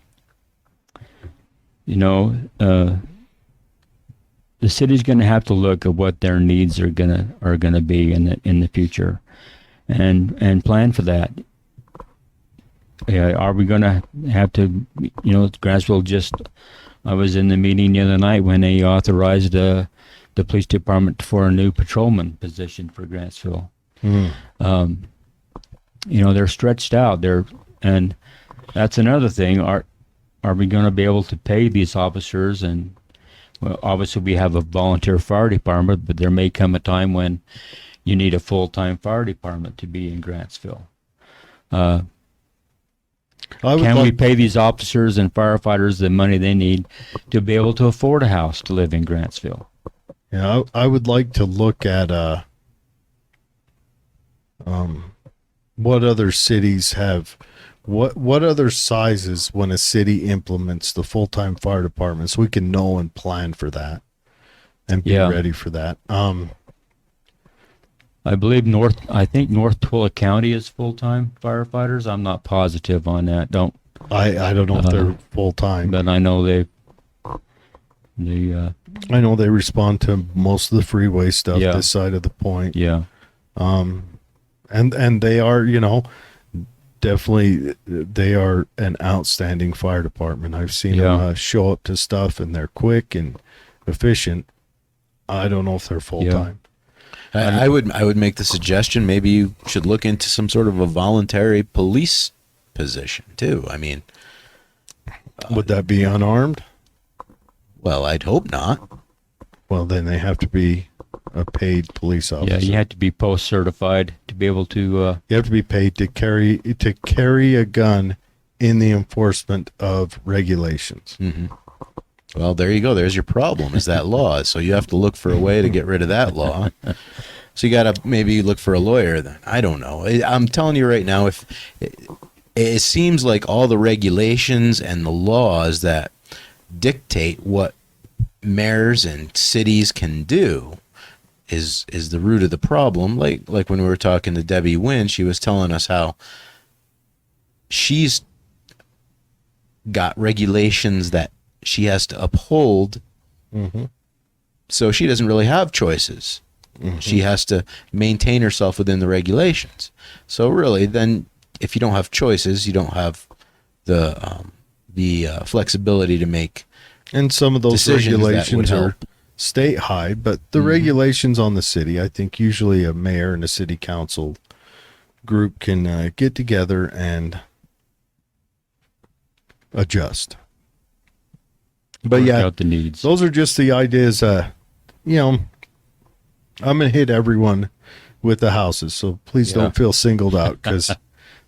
city's going to have to look at what their needs are going to be in the future, and plan for that. Are we going to have to, Grantsville just, I was in the meeting the other night when they authorized the police department for a new patrolman position for Grantsville. They're stretched out there, and that's another thing. Are we going to be able to pay these officers? And well, obviously we have a volunteer fire department, but there may come a time when you need a full-time fire department to be in Grantsville. Can we pay these officers and firefighters the money they need to be able to afford a house to live in Grantsville? Yeah, I would like to look at what other cities have, what other sizes when a city implements the full-time fire department, so we can know and plan for that and be ready for that. I believe North Twilla County is full-time firefighters. I'm not positive on that. I don't know if they're full-time, but I know I know they respond to most of the freeway stuff this side of the point. Yeah. And they are, definitely they are an outstanding fire department. I've seen them show up to stuff, and they're quick and efficient. I don't know if they're full-time. I would make the suggestion maybe you should look into some sort of a voluntary police position too. I mean, would that be unarmed? Well, I'd hope not. Well, then they have to be a paid police officer. Yeah, you have to be post-certified to be able to. You have to be paid to carry a gun in the enforcement of regulations. Mm-hmm. Well, there you go. There's your problem, is that law. So you have to look for a way to get rid of that law. So you got to maybe look for a lawyer then. I don't know. I'm telling you right now, if it seems like all the regulations and the laws that dictate what mayors and cities can do is the root of the problem. Like when we were talking to Debbie Wynn, she was telling us how she's got regulations that she has to uphold. Mm-hmm. So she doesn't really have choices. Mm-hmm. She has to maintain herself within the regulations. So really, then if you don't have choices, you don't have the flexibility to make. And some of those regulations are state high, but the regulations on the city, I think usually a mayor and a city council group can get together and adjust. But work out the needs. Those are just the ideas. I'm going to hit everyone with the houses, so please don't feel singled out, because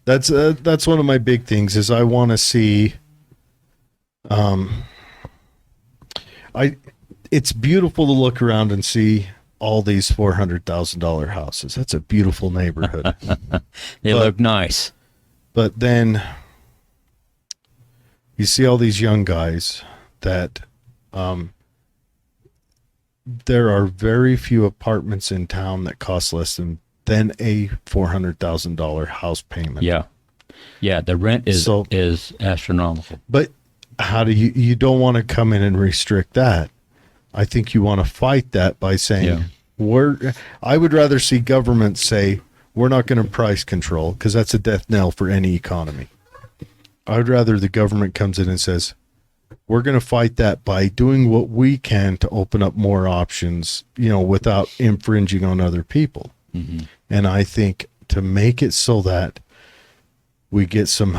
that's one of my big things is I want to see. It's beautiful to look around and see all these $400,000 houses. That's a beautiful neighborhood. They look nice. But then you see all these young guys that there are very few apartments in town that cost less than a $400,000 house payment. Yeah. Yeah, the rent is astronomical. But how do you don't want to come in and restrict that. I think you want to fight that by saying I would rather see government say we're not going to price control, because that's a death knell for any economy. I would rather the government comes in and says we're going to fight that by doing what we can to open up more options, without infringing on other people. Mm-hmm. And I think to make it so that we get some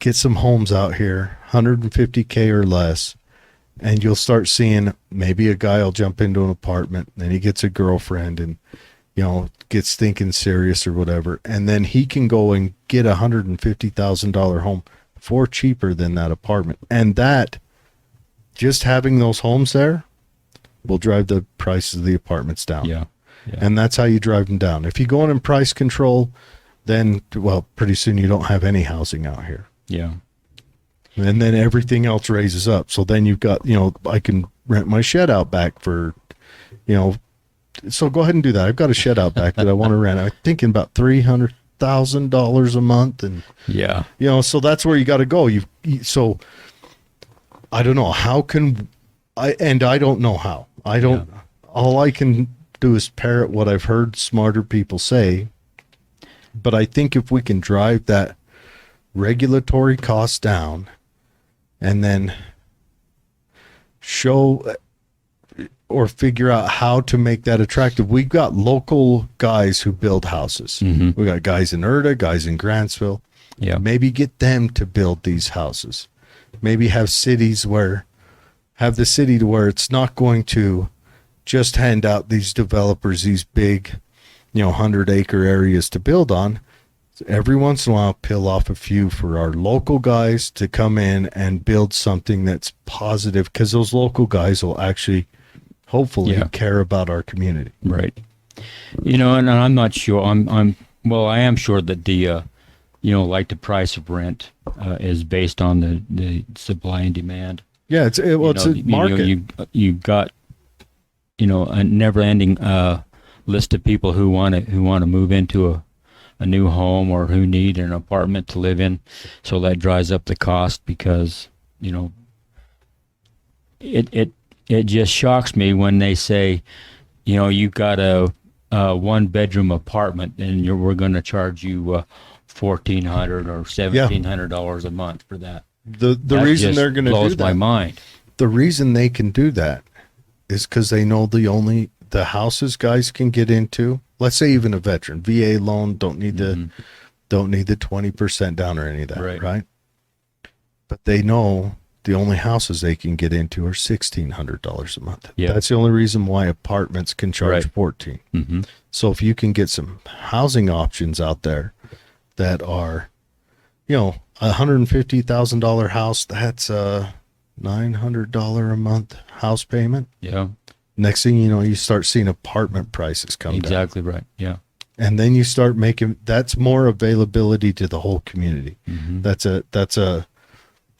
homes out here, 150K or less, and you'll start seeing maybe a guy will jump into an apartment, then he gets a girlfriend and, gets thinking serious or whatever. And then he can go and get a $150,000 home for cheaper than that apartment. And that, just having those homes there will drive the prices of the apartments down. Yeah. And that's how you drive them down. If you go in and price control, then, pretty soon you don't have any housing out here. Yeah. And then everything else raises up. So then you've got, I can rent my shed out back for, so go ahead and do that. I've got a shed out back that I want to rent. I'm thinking about $300,000 a month. And, so that's where you got to go. So I don't know. How can I don't know how. All I can do is parrot what I've heard smarter people say. But I think if we can drive that regulatory cost down and then show or figure out how to make that attractive. We've got local guys who build houses. We got guys in Erda, guys in Grantsville. Yeah. Maybe get them to build these houses. Maybe have the city to where it's not going to just hand out these developers these big, 100-acre areas to build on. Every once in a while, peel off a few for our local guys to come in and build something that's positive, because those local guys will actually, hopefully, care about our community. Right. And I'm not sure. I am sure that the, like the price of rent is based on the supply and demand. Yeah, it's a market. You've got, a never-ending list of people who want to move into a new home or who need an apartment to live in. So that drives up the cost because, it just shocks me when they say, you've got a one-bedroom apartment and we're going to charge you $1,400 or $1,700 a month for that. The reason they're going to do that blows my mind. The reason they can do that is because they know the houses guys can get into. Let's say even a veteran VA loan don't need the 20% down or any of that, right? But they know the only houses they can get into are $1,600 a month. Yeah. That's the only reason why apartments can charge $14. So if you can get some housing options out there that are, $150,000 house, that's a $900 a month house payment. Yeah. Next thing you know, you start seeing apartment prices come down. Exactly right. Yeah. And then you start that's more availability to the whole community. That's a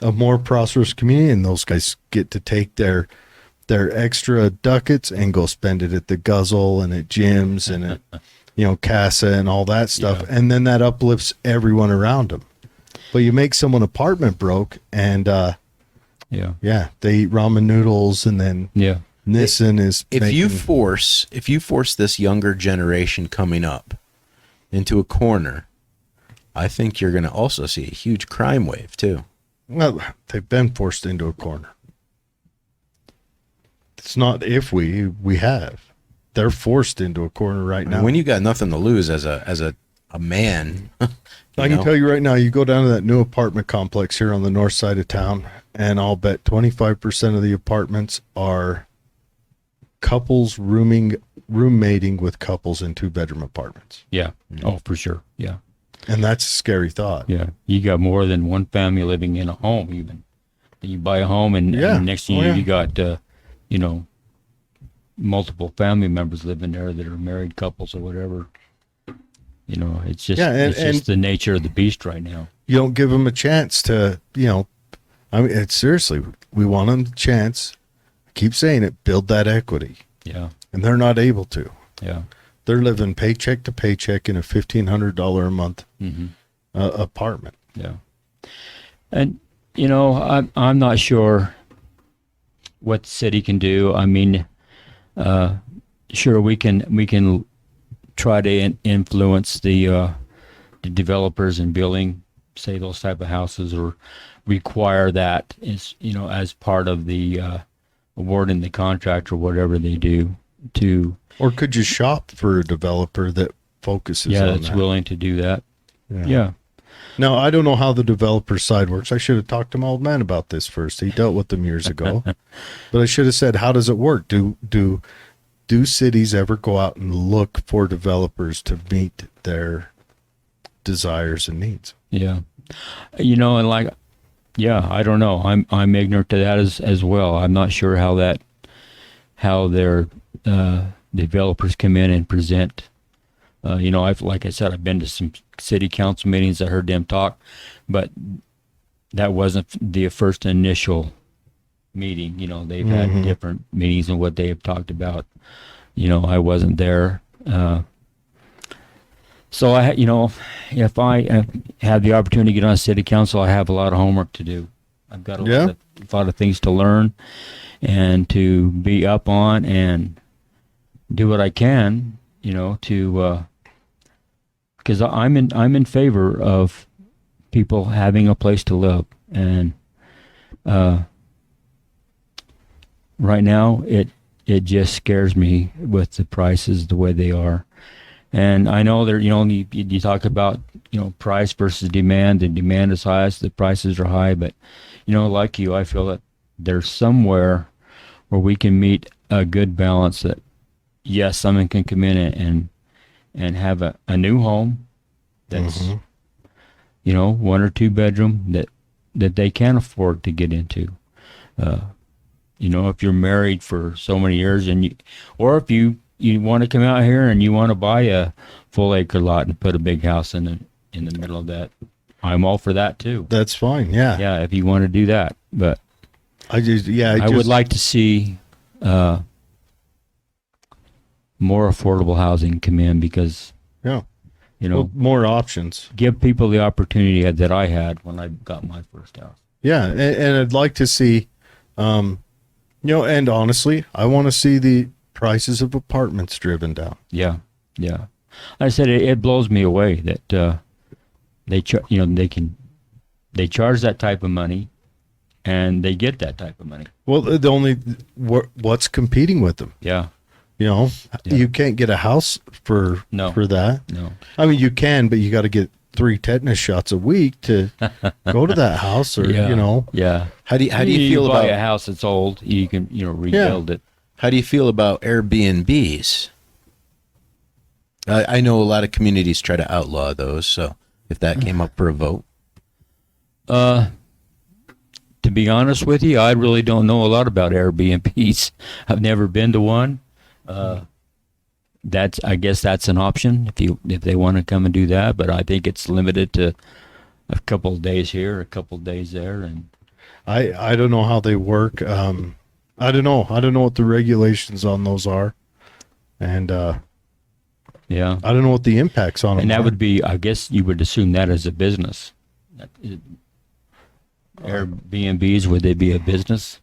more prosperous community, and those guys get to take their extra ducats and go spend it at the Guzzle and at gyms and at Casa and all that stuff. Yeah. And then that uplifts everyone around them. But you make someone apartment broke and they eat ramen noodles and then Nissan is if you force this younger generation coming up into a corner, I think you're going to also see a huge crime wave too. Well, they've been forced into a corner. It's not if we have. They're forced into a corner right now. When you got nothing to lose as a man, I can tell you right now, you go down to that new apartment complex here on the north side of town, and I'll bet 25% of the apartments are couples roommating with couples in 2-bedroom apartments. Yeah. Oh, for sure. Yeah. And that's a scary thought. Yeah. You got more than one family living in a home even. You buy a home and next thing you got, multiple family members living there that are married couples or whatever. It's just, it's just the nature of the beast right now. You don't give them a chance to, it's seriously, we want them the chance. I keep saying it, build that equity. Yeah. And they're not able to. Yeah. They're living paycheck to paycheck in a $1,500 a month apartment. Yeah. And, I'm not sure what the city can do. I mean, sure, we can try to influence the developers in building, say, those type of houses, or require that as part of the awarding the contract or whatever they do to. Or could you shop for a developer that focuses on that's that? willing to do that. Yeah. Now, I don't know how the developer side works. I should have talked to my old man about this first. He dealt with them years ago. But I should have said, how does it work? Do cities ever go out and look for developers to meet their desires and needs? Yeah. And I don't know. I'm ignorant to that as well. I'm not sure how their developers come in and present. Like I said, I've been to some city council meetings. I heard them talk, but that wasn't the first initial meeting. They've had different meetings and what they have talked about. I wasn't there. So if I have the opportunity to get on city council, I have a lot of homework to do. I've got a lot of things to learn and to be up on and do what I can, to because I'm in favor of people having a place to live, and right now it just scares me with the prices the way they are. And I know there, you talk about, price versus demand. The demand is highest, the prices are high. But, like you, I feel that there's somewhere where we can meet a good balance that, yes, someone can come in and have a new home that's, 1 or 2 bedroom that they can afford to get into. If you're married for so many years or if you want to come out here and you want to buy a full acre lot and put a big house in the middle of that, I'm all for that too. That's fine. Yeah. Yeah, if you want to do that. But I would like to see more affordable housing come in because, yeah. More options. give people the opportunity that I had when I got my first house. Yeah. And I'd like to see, and honestly, I want to see the prices of apartments driven down. Yeah, yeah. I said it blows me away that they charge that type of money, and they get that type of money. Well, what's competing with them? Yeah, You can't get a house for that. no. I mean, you can, but you got to get 3 tetanus shots a week to go to that house, or Yeah. How do you feel buy about a house that's old? You can rebuild it. How do you feel about Airbnbs? I know a lot of communities try to outlaw those. So if that came up for a vote, To be honest with you, I really don't know a lot about Airbnbs. I've never been to one. I guess that's an option if they want to come and do that. But I think it's limited to a couple of days here, a couple of days there, and I don't know how they work. I don't know what the regulations on those are, and yeah, I don't know what the impacts on them and that are. would be, I guess, you would assume that as a business. Airbnbs, would they be a business?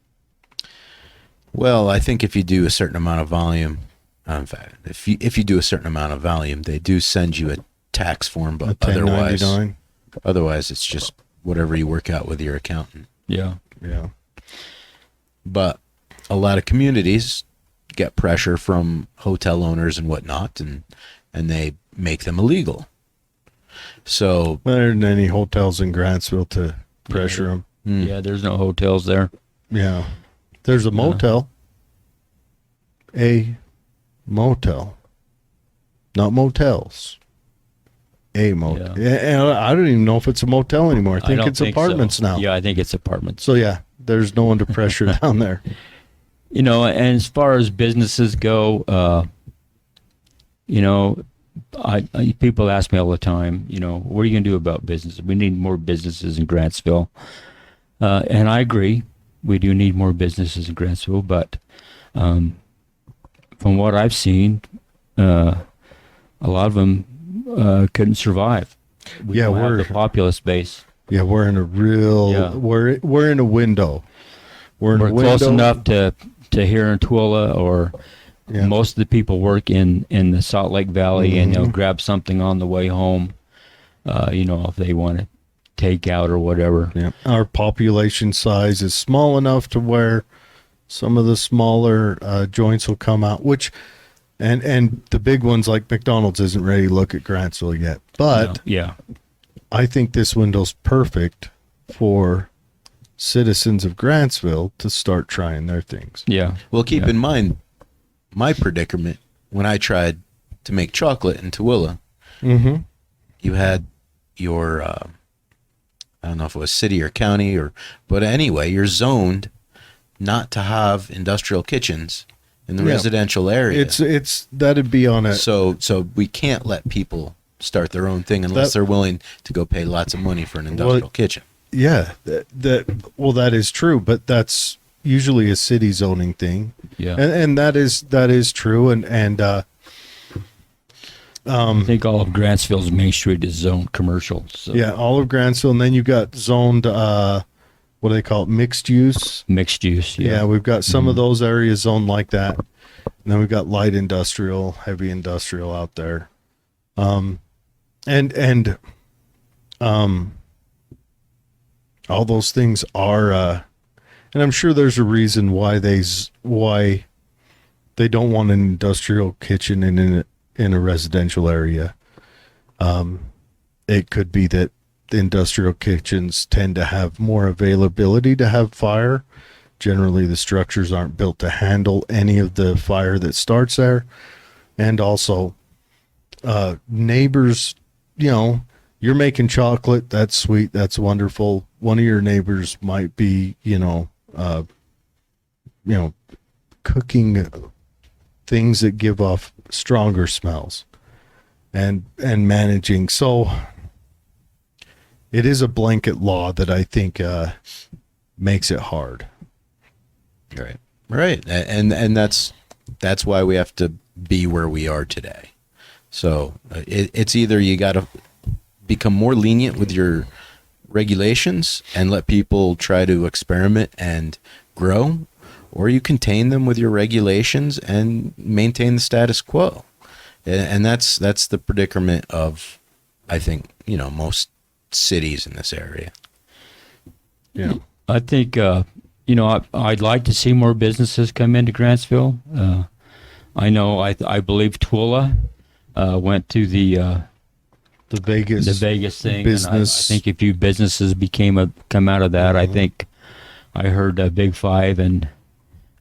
well, I think if you do a certain amount of volume, in fact, if you do a certain amount of volume, they do send you a tax form, A but 1099. otherwise it's just whatever you work out with your accountant. Yeah. Yeah. But a lot of communities get pressure from hotel owners and whatnot, and they make them illegal. So There aren't any hotels in Grantsville to pressure them. Yeah, there's no hotels there. Yeah. There's a motel. A motel. Not motels. A motel. Yeah. And I don't even know if it's a motel anymore. I think don't it's apartments so. now. Yeah, I think it's apartments. So yeah, there's no one to pressure down there. And as far as businesses go, people ask me all the time, what are you going to do about business? We need more businesses in Grantsville. And I agree. We do need more businesses in Grantsville, but from what I've seen, a lot of them couldn't survive. We don't have the populous base. Yeah, we're in a real. Yeah. We're in a window. We're close enough to here in Tooele, or most of the people work in the Salt Lake Valley, and they'll grab something on the way home. If they want to take out or whatever. Yeah. Our population size is small enough to where some of the smaller joints will come out, and the big ones like McDonald's isn't ready to look at Grantsville yet. But Yeah. I think this window's perfect for citizens of Grantsville to start trying their things. Yeah. well, keep in mind my predicament when I tried to make chocolate in Tooele. Mm-hmm. You had your I don't know if it was city or county, but anyway, you're zoned not to have industrial kitchens in the residential area. It's that'd be on a So we can't let people start their own thing unless they're willing to go pay lots of money for an industrial kitchen. yeah that is true, but that's usually a city zoning thing. Yeah. And that is true, and I think all of Grantsville's Main Street is zoned commercial. So yeah, all of Grantsville, and then you got zoned what do they call it, mixed use. mixed use. Yeah, we've got some of those areas zoned like that, and then we've got light industrial, heavy industrial out there. and all those things are, and I'm sure there's a reason why they don't want an industrial kitchen in a residential area. It could be that the industrial kitchens tend to have more availability to have fire. Generally, the structures aren't built to handle any of the fire that starts there. And also, neighbors, you're making chocolate. That's sweet. That's wonderful. One of your neighbors might be, cooking things that give off stronger smells and managing. So it is a blanket law that I think makes it hard. Right. And that's why we have to be where we are today. So it's either you got to become more lenient with your regulations and let people try to experiment and grow, or you contain them with your regulations and maintain the status quo. And that's the predicament of, I think, most cities in this area. Yeah. I think, I'd like to see more businesses come into Grantsville. I know, I believe Twila went to the Vegas thing. business. And I think a few businesses come out of that. I think I heard Big Five and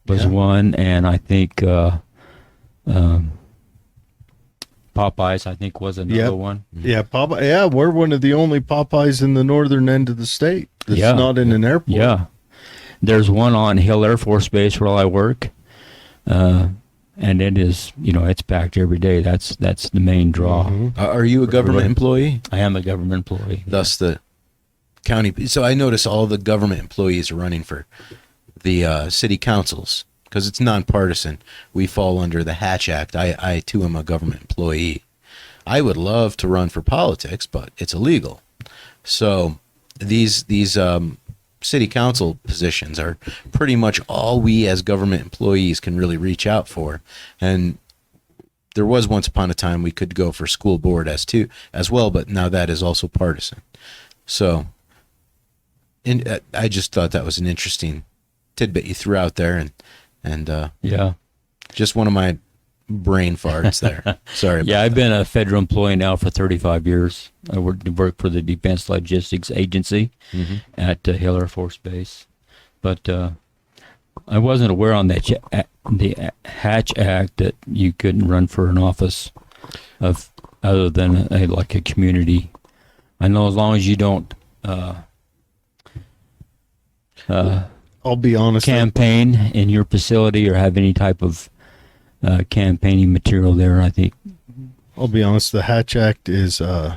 was one, and I think Popeyes, I think, was another one. Yeah, Popeye. Yeah, we're one of the only Popeyes in the northern end of the state that's not in an airport. Yeah, there's one on Hill Air Force Base where I work, and it is, it's packed every day. That's the main draw. Mm-hmm. Are you a government employee? I am a government employee. Thus the county. So I notice all the government employees are running for the city councils because it's nonpartisan. We fall under the Hatch Act. I too am a government employee. I would love to run for politics, but it's illegal. So these city council positions are pretty much all we as government employees can really reach out for. And there was once upon a time we could go for school board as well, but now that is also partisan. So I just thought that was an interesting tidbit you threw out there, and just one of my brain farts there. Sorry. Yeah, I've been a federal employee now for 35 years. I work for the Defense Logistics Agency at Hill Air Force Base, but I wasn't aware on the Hatch Act that you couldn't run for an office of other than like a community. I know as long as you don't I'll be honest. campaign in your facility or have any type of campaigning material there, I think. I'll be honest. The Hatch Act is, those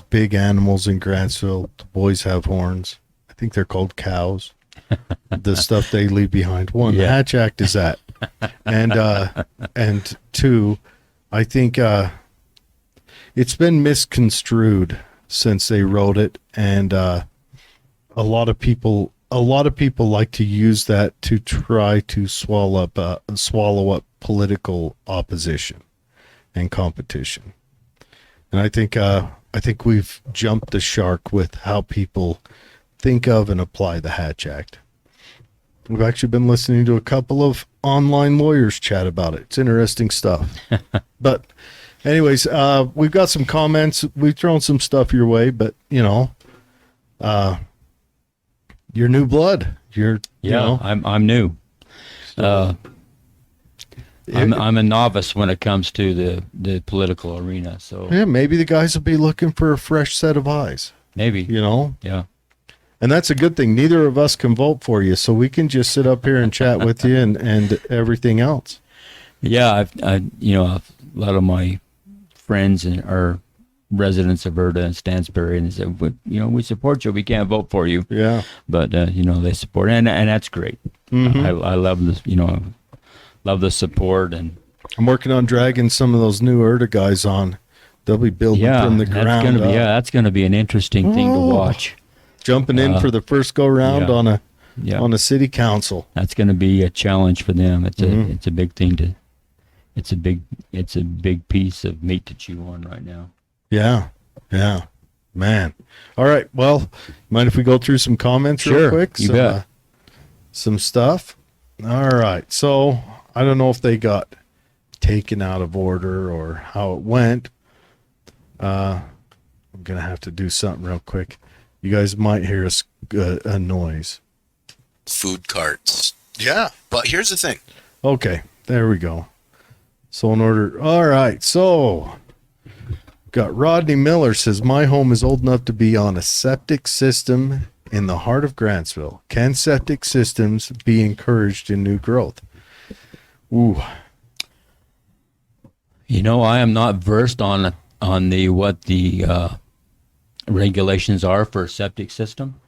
big animals in Grantsville. The boys have horns. I think they're called cows. The stuff they leave behind. One, the Hatch Act is that, and two, I think it's been misconstrued since they wrote it, and a lot of people like to use that to try to swallow up political opposition and competition. And I think we've jumped the shark with how people think of and apply the Hatch Act. We've actually been listening to a couple of online lawyers chat about it. It's interesting stuff. But anyways, we've got some comments. We've thrown some stuff your way, but you're new blood. I'm new. I'm a novice when it comes to the political arena. So yeah, maybe the guys will be looking for a fresh set of eyes. Maybe. Yeah. And that's a good thing. Neither of us can vote for you, so we can just sit up here and chat with you and everything else. Yeah, a lot of my friends are residents of Verda and Stansbury, and they said, we support you. We can't vote for you. Yeah. But they support, and that's great. Mm-hmm. I love this. Love the support, and I'm working on dragging some of those new Erda guys on. They'll be building from the ground up. Yeah, that's going to be an interesting thing to watch. Jumping in for the first go round on a city council. That's going to be a challenge for them. It's a big thing to it's a big piece of meat to chew on right now. Yeah. Yeah. Man. All right. Well, mind if we go through some comments real Sure, quick? you bet. Some stuff. All right. So I don't know if they got taken out of order or how it went. I'm going to have to do something real quick. You guys might hear a noise. Food carts. Yeah. But here's the thing. Okay. There we go. So in order. All right. So got Rodney Miller says, my home is old enough to be on a septic system in the heart of Grantsville. Can septic systems be encouraged in new growth? Ooh. You know, I am not versed on the what the regulations are for a septic system.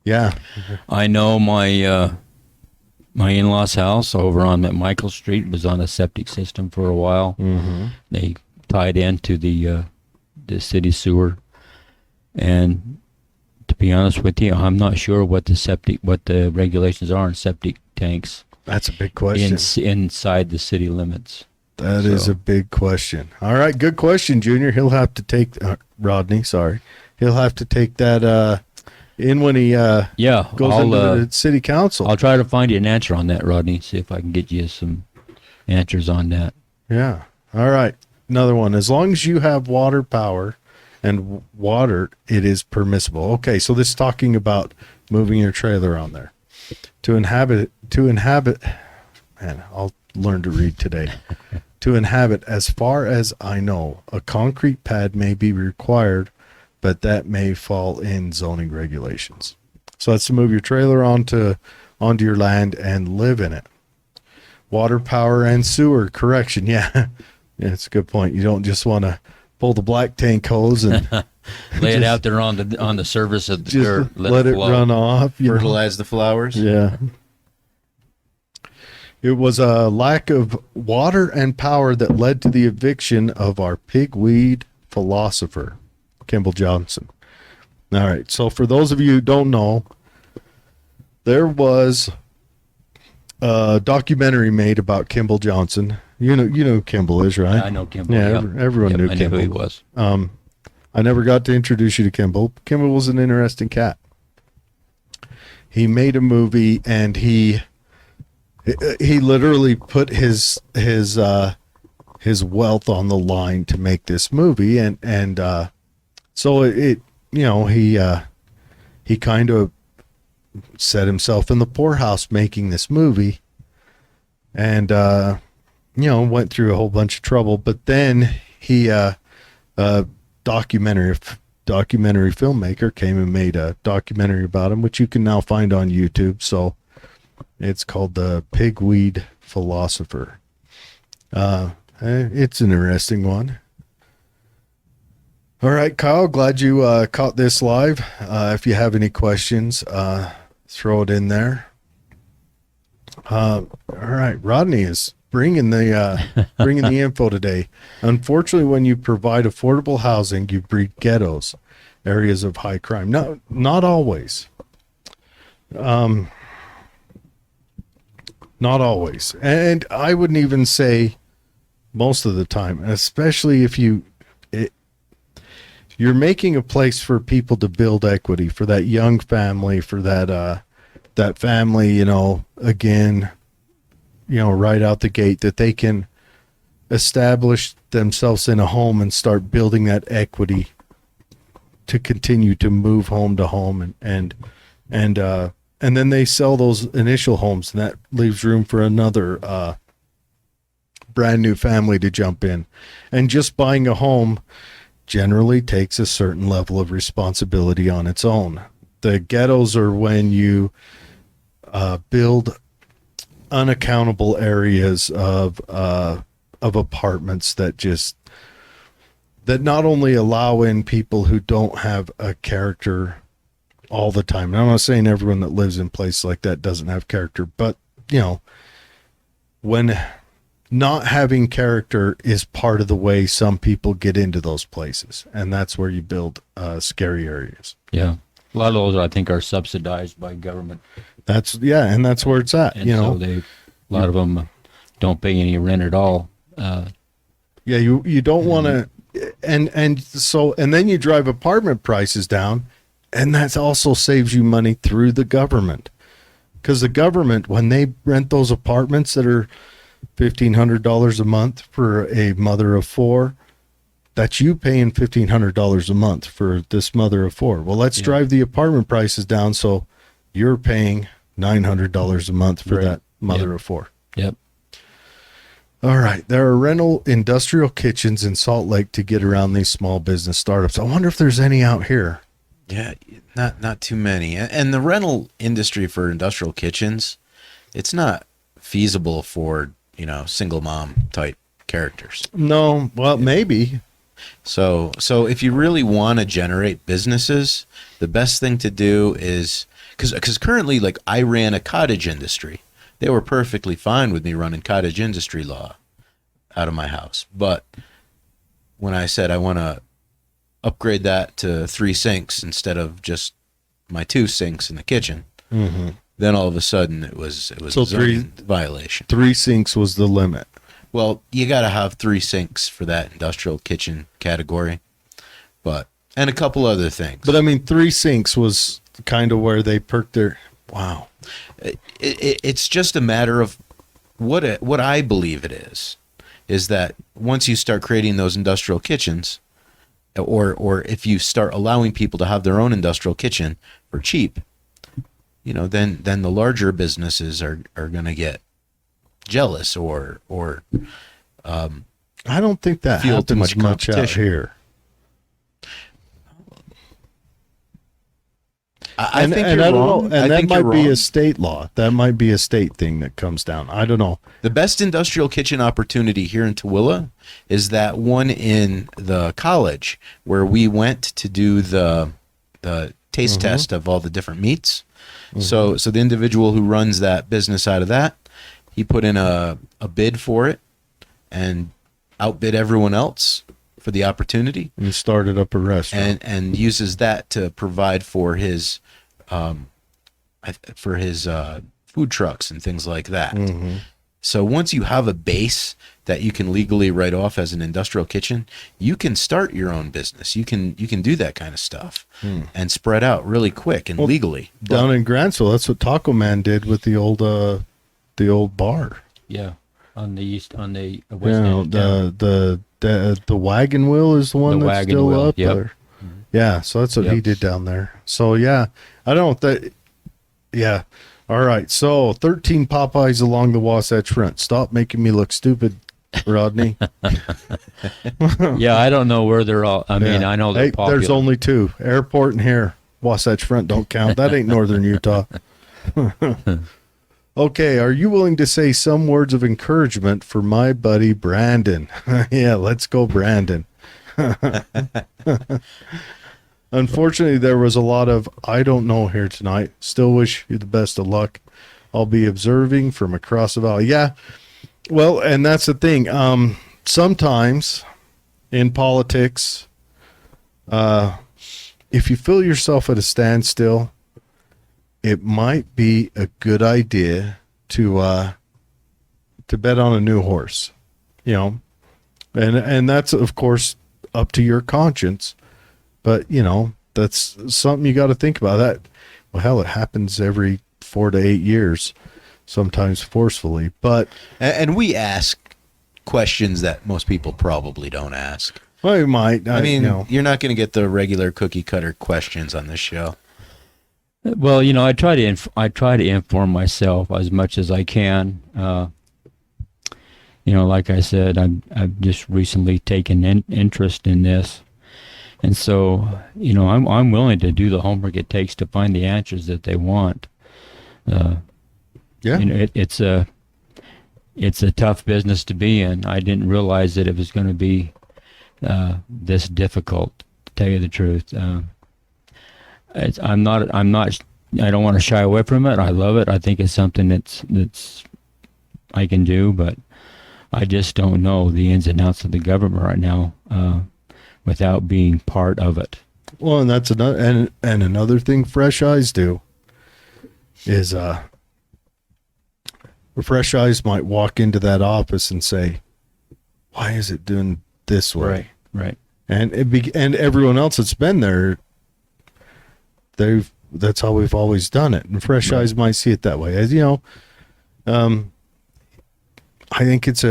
Yeah. I know my my in-laws' house over on McMichael Street was on a septic system for a while. Mm-hmm. They tied into the city sewer, and to be honest with you, I'm not sure what the regulations are on septic tanks That's a big question. inside the city limits. That is a big question. All right. Good question, Junior. He'll have to take Rodney. Sorry. He'll have to take that in when he goes into the city council. I'll try to find you an answer on that, Rodney. See if I can get you some answers on that. Yeah. All right. Another one. As long as you have water power and water, it is permissible. Okay. So this is talking about moving your trailer on there. To inhabit, man, I'll learn to read today. To inhabit, as far as I know, a concrete pad may be required, but that may fall in zoning regulations. So that's to move your trailer onto your land and live in it. Water, power, and sewer correction. Yeah, it's a good point. You don't just want to pull the black tank hose and lay it out there on the surface of the dirt. just let it flow. run off. Fertilize the flowers. Yeah. It was a lack of water and power that led to the eviction of our pigweed philosopher, Kimball Johnson. All right. So for those of you who don't know, there was a documentary made about Kimball Johnson. You know who Kimball is, right? I know Kimball. Yeah, Yep. everyone knew I Kimball. knew who he was. I never got to introduce you to Kimball. Kimball was an interesting cat. He made a movie, and he literally put his wealth on the line to make this movie, and so it he kind of set himself in the poorhouse making this movie, and went through a whole bunch of trouble. But then he documentary filmmaker came and made a documentary about him, which you can now find on YouTube. So it's called The Pigweed Philosopher. It's an interesting one. All right, Kyle, glad you caught this live. If you have any questions, throw it in there. All right, Rodney is bringing the info today. Unfortunately, when you provide affordable housing, you breed ghettos, areas of high crime. No, not always. Not always. And I wouldn't even say most of the time, especially if you're making a place for people to build equity, for that young family, for that family, again, right out the gate, that they can establish themselves in a home and start building that equity to continue to move home to home, and then they sell those initial homes, and that leaves room for another brand new family to jump in. And just buying a home generally takes a certain level of responsibility on its own. The ghettos are when you build unaccountable areas of apartments that not only allow in people who don't have a character all the time. And I'm not saying everyone that lives in places like that doesn't have character, but when not having character is part of the way some people get into those places, and that's where you build scary areas. Yeah, a lot of those I think are subsidized by government, And that's where it's at. and so a lot of them don't pay any rent at all Yeah, you don't want to, and then you drive apartment prices down, and that also saves you money through the government, because the government, when they rent those apartments that are $1,500 a month for a mother of four, that's you paying $1,500 a month for this mother of four. Well, let's drive the apartment prices down, so you're paying $900 a month for that mother of four. Yep. All right. There are rental industrial kitchens in Salt Lake to get around these small business startups. I wonder if there's any out here. Yeah, not too many. And the rental industry for industrial kitchens, it's not feasible for, single mom type characters. No, well, maybe. So if you really want to generate businesses, the best thing to do is, because currently, like, I ran a cottage industry. They were perfectly fine with me running cottage industry law out of my house. But when I said I want to upgrade that to 3 sinks instead of just my 2 sinks in the kitchen, then all of a sudden it was So a zoning violation. 3 sinks was the limit. Well, you got to have 3 sinks for that industrial kitchen category, and a couple other things. But I mean, 3 sinks was kind of where they perked their. Wow. It's just a matter of what I believe it is that once you start creating those industrial kitchens, or if you start allowing people to have their own industrial kitchen for cheap, then the larger businesses are going to get jealous or I don't think that feel too happens much out competition. here. I think and you're I don't wrong. know, and I that think you're might be wrong. a state law. That might be a state thing that comes down. I don't know. The best industrial kitchen opportunity here in Tooele is that one in the college where we went to do the taste test of all the different meats. So the individual who runs that business out of that, he put in a bid for it and outbid everyone else for the opportunity, And started up a restaurant. and uses that to provide for his food trucks and things like that. So once you have a base that you can legally write off as an industrial kitchen, you can start your own business. You can do that kind of stuff and spread out really quick and legally. Down in Grantsville, that's what Taco Man did with the old bar. Yeah. On the You west know, end. of town. the wagon wheel is the one The that's wagon still wheel, up yep. there. Yeah, so that's what he Yep. did down there. So yeah, I don't that. Yeah, all right. So 13 Popeyes along the Wasatch Front. Stop making me look stupid, Rodney. Yeah, I don't know where they're all. I mean, I know they're Hey, popular. there's only 2. Airport and here. Wasatch Front don't count. That ain't northern Utah. Okay, are you willing to say some words of encouragement for my buddy Brandon? Yeah, let's go, Brandon. Unfortunately, there was a lot of I don't know here tonight. Still wish you the best of luck. I'll be observing from across the valley. Yeah, well, and that's the thing. Sometimes in politics, if you feel yourself at a standstill, it might be a good idea to bet on a new horse, and that's of course up to your conscience, but that's something you got to think about. That, well, hell, it happens every 4 to 8 years, sometimes forcefully, but And we ask questions that most people probably don't ask. well, you might. I mean, you're not going to get the regular cookie cutter questions on this show. Well, I try to inform myself as much as I can. Like I said, I've just recently taken interest in this, and so I'm willing to do the homework it takes to find the answers that they want. yeah, It's a tough business to be in. I didn't realize that it was going to be this difficult, to tell you the truth. I don't want to shy away from it. I love it. I think it's something that's I can do, but I just don't know the ins and outs of the government right now without being part of it. well, and that's another and another thing Fresh Eyes do is Fresh Eyes might walk into that office and say, why is it doing this way? Right. And and everyone else that's been there, that's how we've always done it. And fresh eyes might see it that way. As you know, I think it's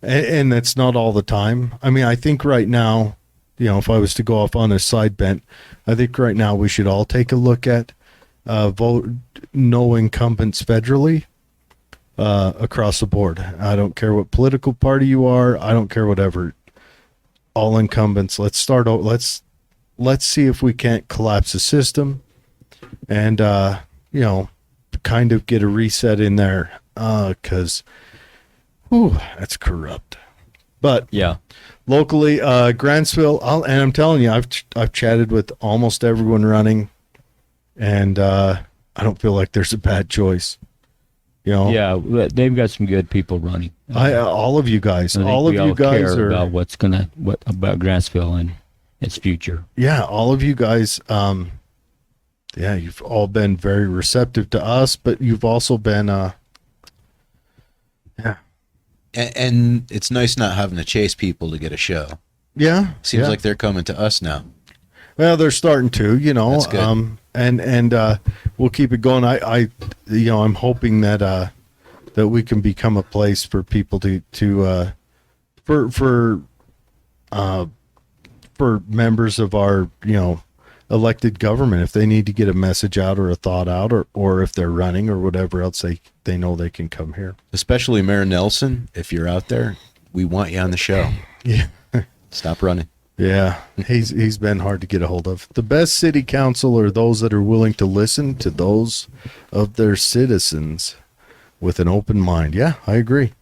and that's not all the time. I mean, I think right now, if I was to go off on a side bent, I think right now we should all take a look at vote no incumbents federally across the board. I don't care what political party you are. I don't care whatever. All incumbents. Let's start out. Let's see if we can't collapse the system, and kind of get a reset in there. Because, that's corrupt. But Yeah. locally, Grantsville, and I'm telling you, I've chatted with almost everyone running, and I don't feel like there's a bad choice. Yeah, they've got some good people running. All of you guys, I think all of we you guys care are about what about Grantsville and its future. yeah, all of you guys. You've all been very receptive to us, but you've also been And it's nice not having to chase people to get a show. yeah. Seems yeah. like they're coming to us now. Well, they're starting to, That's good. And we'll keep it going. I'm hoping that we can become a place for people for members of our, elected government, if they need to get a message out or a thought out, or if they're running or whatever else, they know they can come here. Especially Mayor Nelson, if you're out there, we want you on the show. Yeah. Stop running. Yeah, he's been hard to get a hold of. The best city council are those that are willing to listen to those of their citizens with an open mind. Yeah, I agree.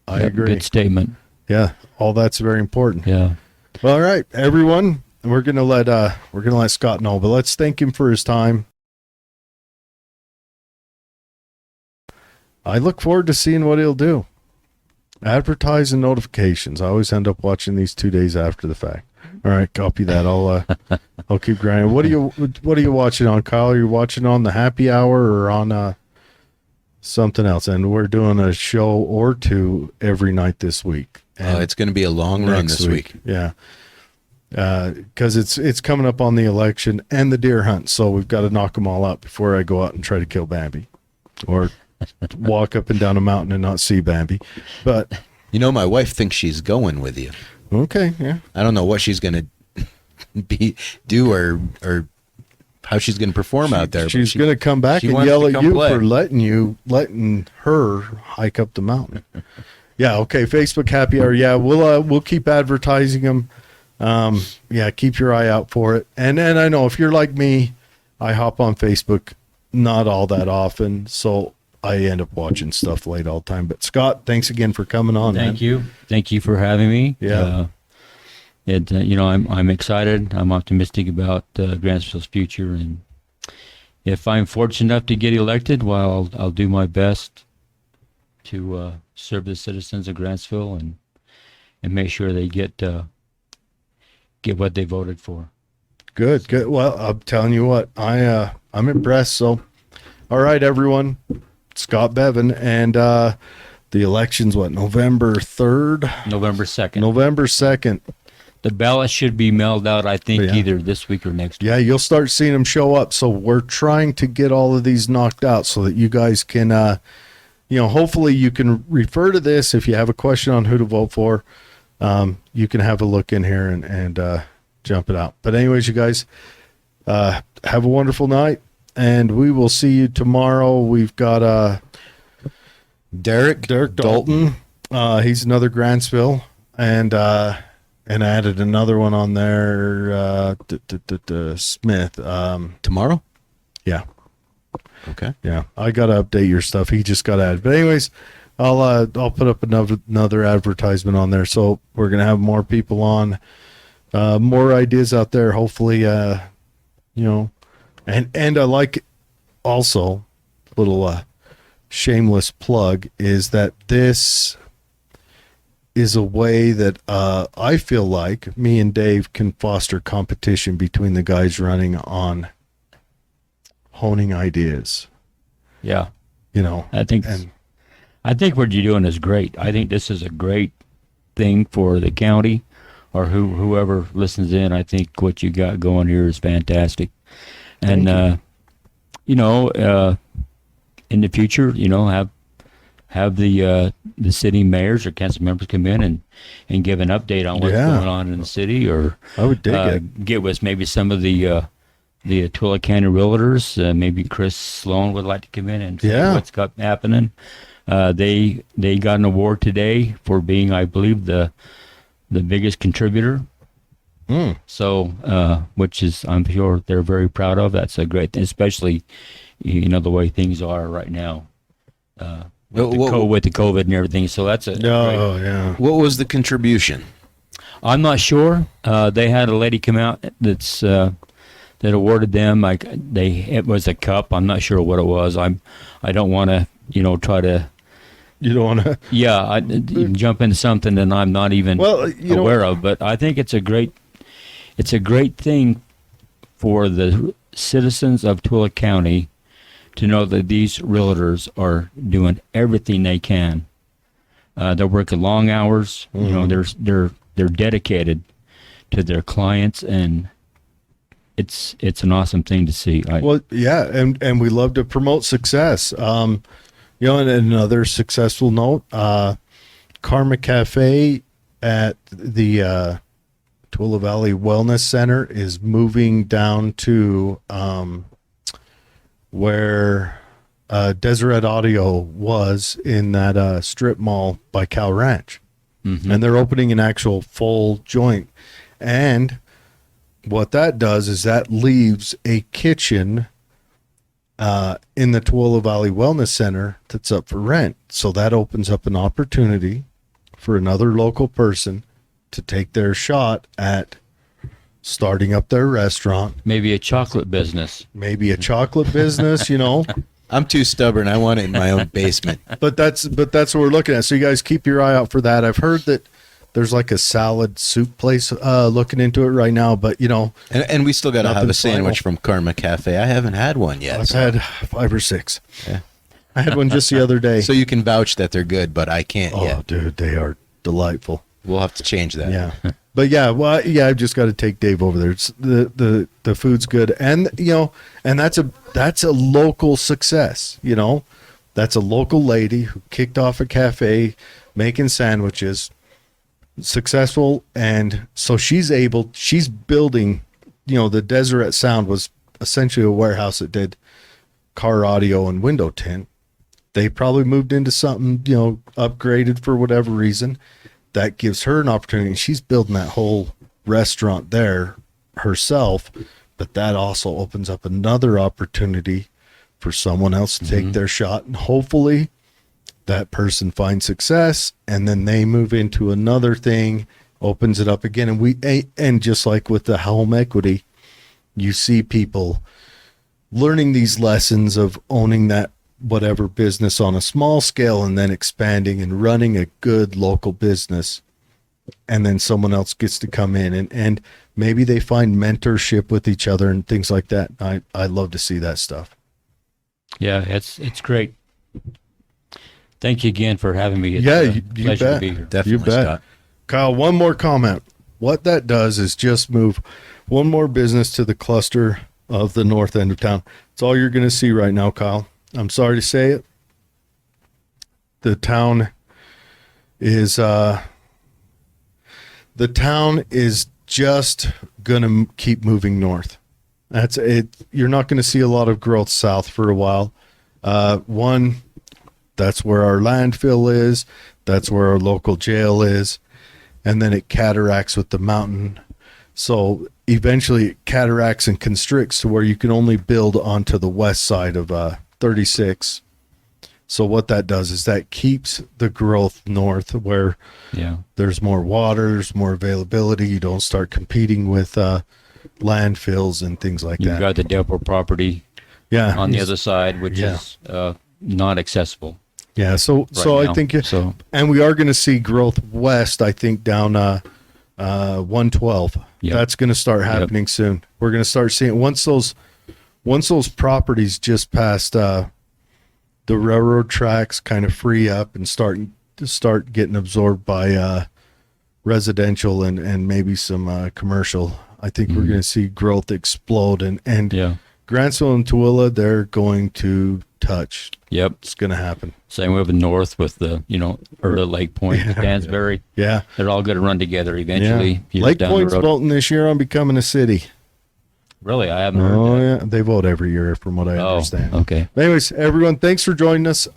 I Yep, agree. Good statement. Yeah, all that's very important. Yeah. Well, all right, everyone, we're gonna let Scott know, but let's thank him for his time. I look forward to seeing what he'll do. Advertise and notifications. I always end up watching these 2 days after the fact. All right, copy that. I'll keep grinding. What are you watching on, Kyle? Are you watching on the happy hour or on something else? And we're doing a show or two every night this week. And It's going to be a long run next this week. Yeah. Because it's coming up on the election and the deer hunt, so we've got to knock them all out before I go out and try to kill Bambi, or walk up and down a mountain and not see Bambi. But My wife thinks she's going with you. okay, yeah. I don't know what she's going to do or how she's going to perform out there. but She's she- going to come back she and wants yell to at come you play. for letting her hike up the mountain. Yeah, okay. Facebook happy hour. Yeah, we'll keep advertising them. Keep your eye out for it. And I know if you're like me, I hop on Facebook not all that often, so I end up watching stuff late all the time. But Scott, thanks again for coming on. Thank you. Thank you for having me. Yeah. I'm excited. I'm optimistic about Grantsville's future, and if I'm fortunate enough to get elected, well, I'll do my best to serve the citizens of Grantsville and make sure they get what they voted for. Good. Well, I'm telling you what, I'm impressed. So, all right, everyone, Scott Bevan, and the election's November 3rd, November 2nd. November 2nd. The ballot should be mailed out, I think, Yeah. either this week or next week. Yeah, you'll start seeing them show up. So we're trying to get all of these knocked out so that you guys can, hopefully you can refer to this if you have a question on who to vote for. You can have a look in here and jump it out. But anyways, you guys, have a wonderful night, and we will see you tomorrow. We've got Derek Dalton. He's another Grantsville, and I added another one on there, Smith. tomorrow. Yeah. Okay. Yeah, I gotta update your stuff. He just got added, but anyways, I'll put up another advertisement on there. So we're gonna have more people on, more ideas out there. Hopefully, and I like also little shameless plug is that this is a way that I feel like me and Dave can foster competition between the guys running on honing ideas. Yeah. You know, I think and I think what you're doing is great. I think this is a great thing for the county, or whoever listens in. I think what you got going here is fantastic. And in the future, have the city mayors or council members come in and give an update on what's going on in the city, or I would dig it. get with maybe some of the Tulla County realtors. Maybe Chris Sloan would like to come in and see what's happening. They got an award today for being, I believe, the biggest contributor. So, which is, I'm sure they're very proud of. That's a great thing, especially, the way things are right now. With the COVID and everything. So that's What was the contribution? I'm not sure. They had a lady come out that awarded them, it was a cup. I'm not sure what it was. I don't want to, try to. You don't want to. Yeah, I jump into something that I'm not even aware of. But I think it's a great thing for the citizens of Tulla County to know that these realtors are doing everything they can. They're working long hours. They're dedicated to their clients, and it's an awesome thing to see. And we love to promote success. And another successful note, Karma Cafe at the Tulla Valley Wellness Center is moving down to where Deseret Audio was in that strip mall by Cal Ranch. And they're opening an actual full joint. And what that does is that leaves a kitchen in the Tulla Valley Wellness Center that's up for rent. So that opens up an opportunity for another local person to take their shot at starting up their restaurant. Maybe a chocolate business. I'm too stubborn. I want it in my own basement. But that's what we're looking at. So you guys keep your eye out for that. I've heard that there's like a salad soup place looking into it right now, but and we still got to have a sandwich from Karma Cafe. I haven't had one yet. I've had 5 or 6. Yeah. I had one just the other day. So you can vouch that they're good, but I can't yet. Oh, dude, they are delightful. We'll have to change that. Yeah. But I've just got to take Dave over there. It's the food's good, and and that's a local success. That's a local lady who kicked off a cafe making sandwiches, successful, and so she's building. The Deseret Sound was essentially a warehouse that did car audio and window tint. They probably moved into something upgraded for whatever reason. That gives her an opportunity. She's building that whole restaurant there herself, but that also opens up another opportunity for someone else to take their shot, and hopefully that person finds success, and then they move into another thing, opens it up again. And just like with the home equity, you see people learning these lessons of owning that whatever business on a small scale and then expanding and running a good local business, and then someone else gets to come in and maybe they find mentorship with each other and things like that. I love to see that stuff. Yeah, it's great. Thank you again for having me. It's you pleasure bet. to be here. Definitely, You bet. Scott. Kyle, one more comment. What that does is just move one more business to the cluster of the north end of town. It's all you're going to see right now, Kyle. I'm sorry to say it. The town is just going to keep moving north. That's it. You're not going to see a lot of growth south for a while. One, that's where our landfill is. That's where our local jail is. And then it cataracts with the mountain. So eventually it cataracts and constricts to where you can only build onto the west side of 36. So what that does is that keeps the growth north, where there's more water, there's more availability. You don't start competing with landfills and things like that. You've got the Delport property on the other side, which is not accessible. Yeah, so now. I think, and we are going to see growth west, I think, down 112. Yep. That's going to start happening soon. We're going to start seeing once those properties just past the railroad tracks kind of free up and start getting absorbed by residential and maybe some commercial, I think we're going to see growth explode. And Yeah. Grantsville and Tooele, they're going to touch. Yep. It's going to happen. Same way with north with the, or the Lake Point, Stansbury. Yeah. They're all going to run together eventually. Yeah. years Lake down the Point's road. voting this year on becoming a city. Really? I haven't heard Oh, that. yeah. They vote every year from what I Oh, understand. okay. Anyways, everyone, thanks for joining us.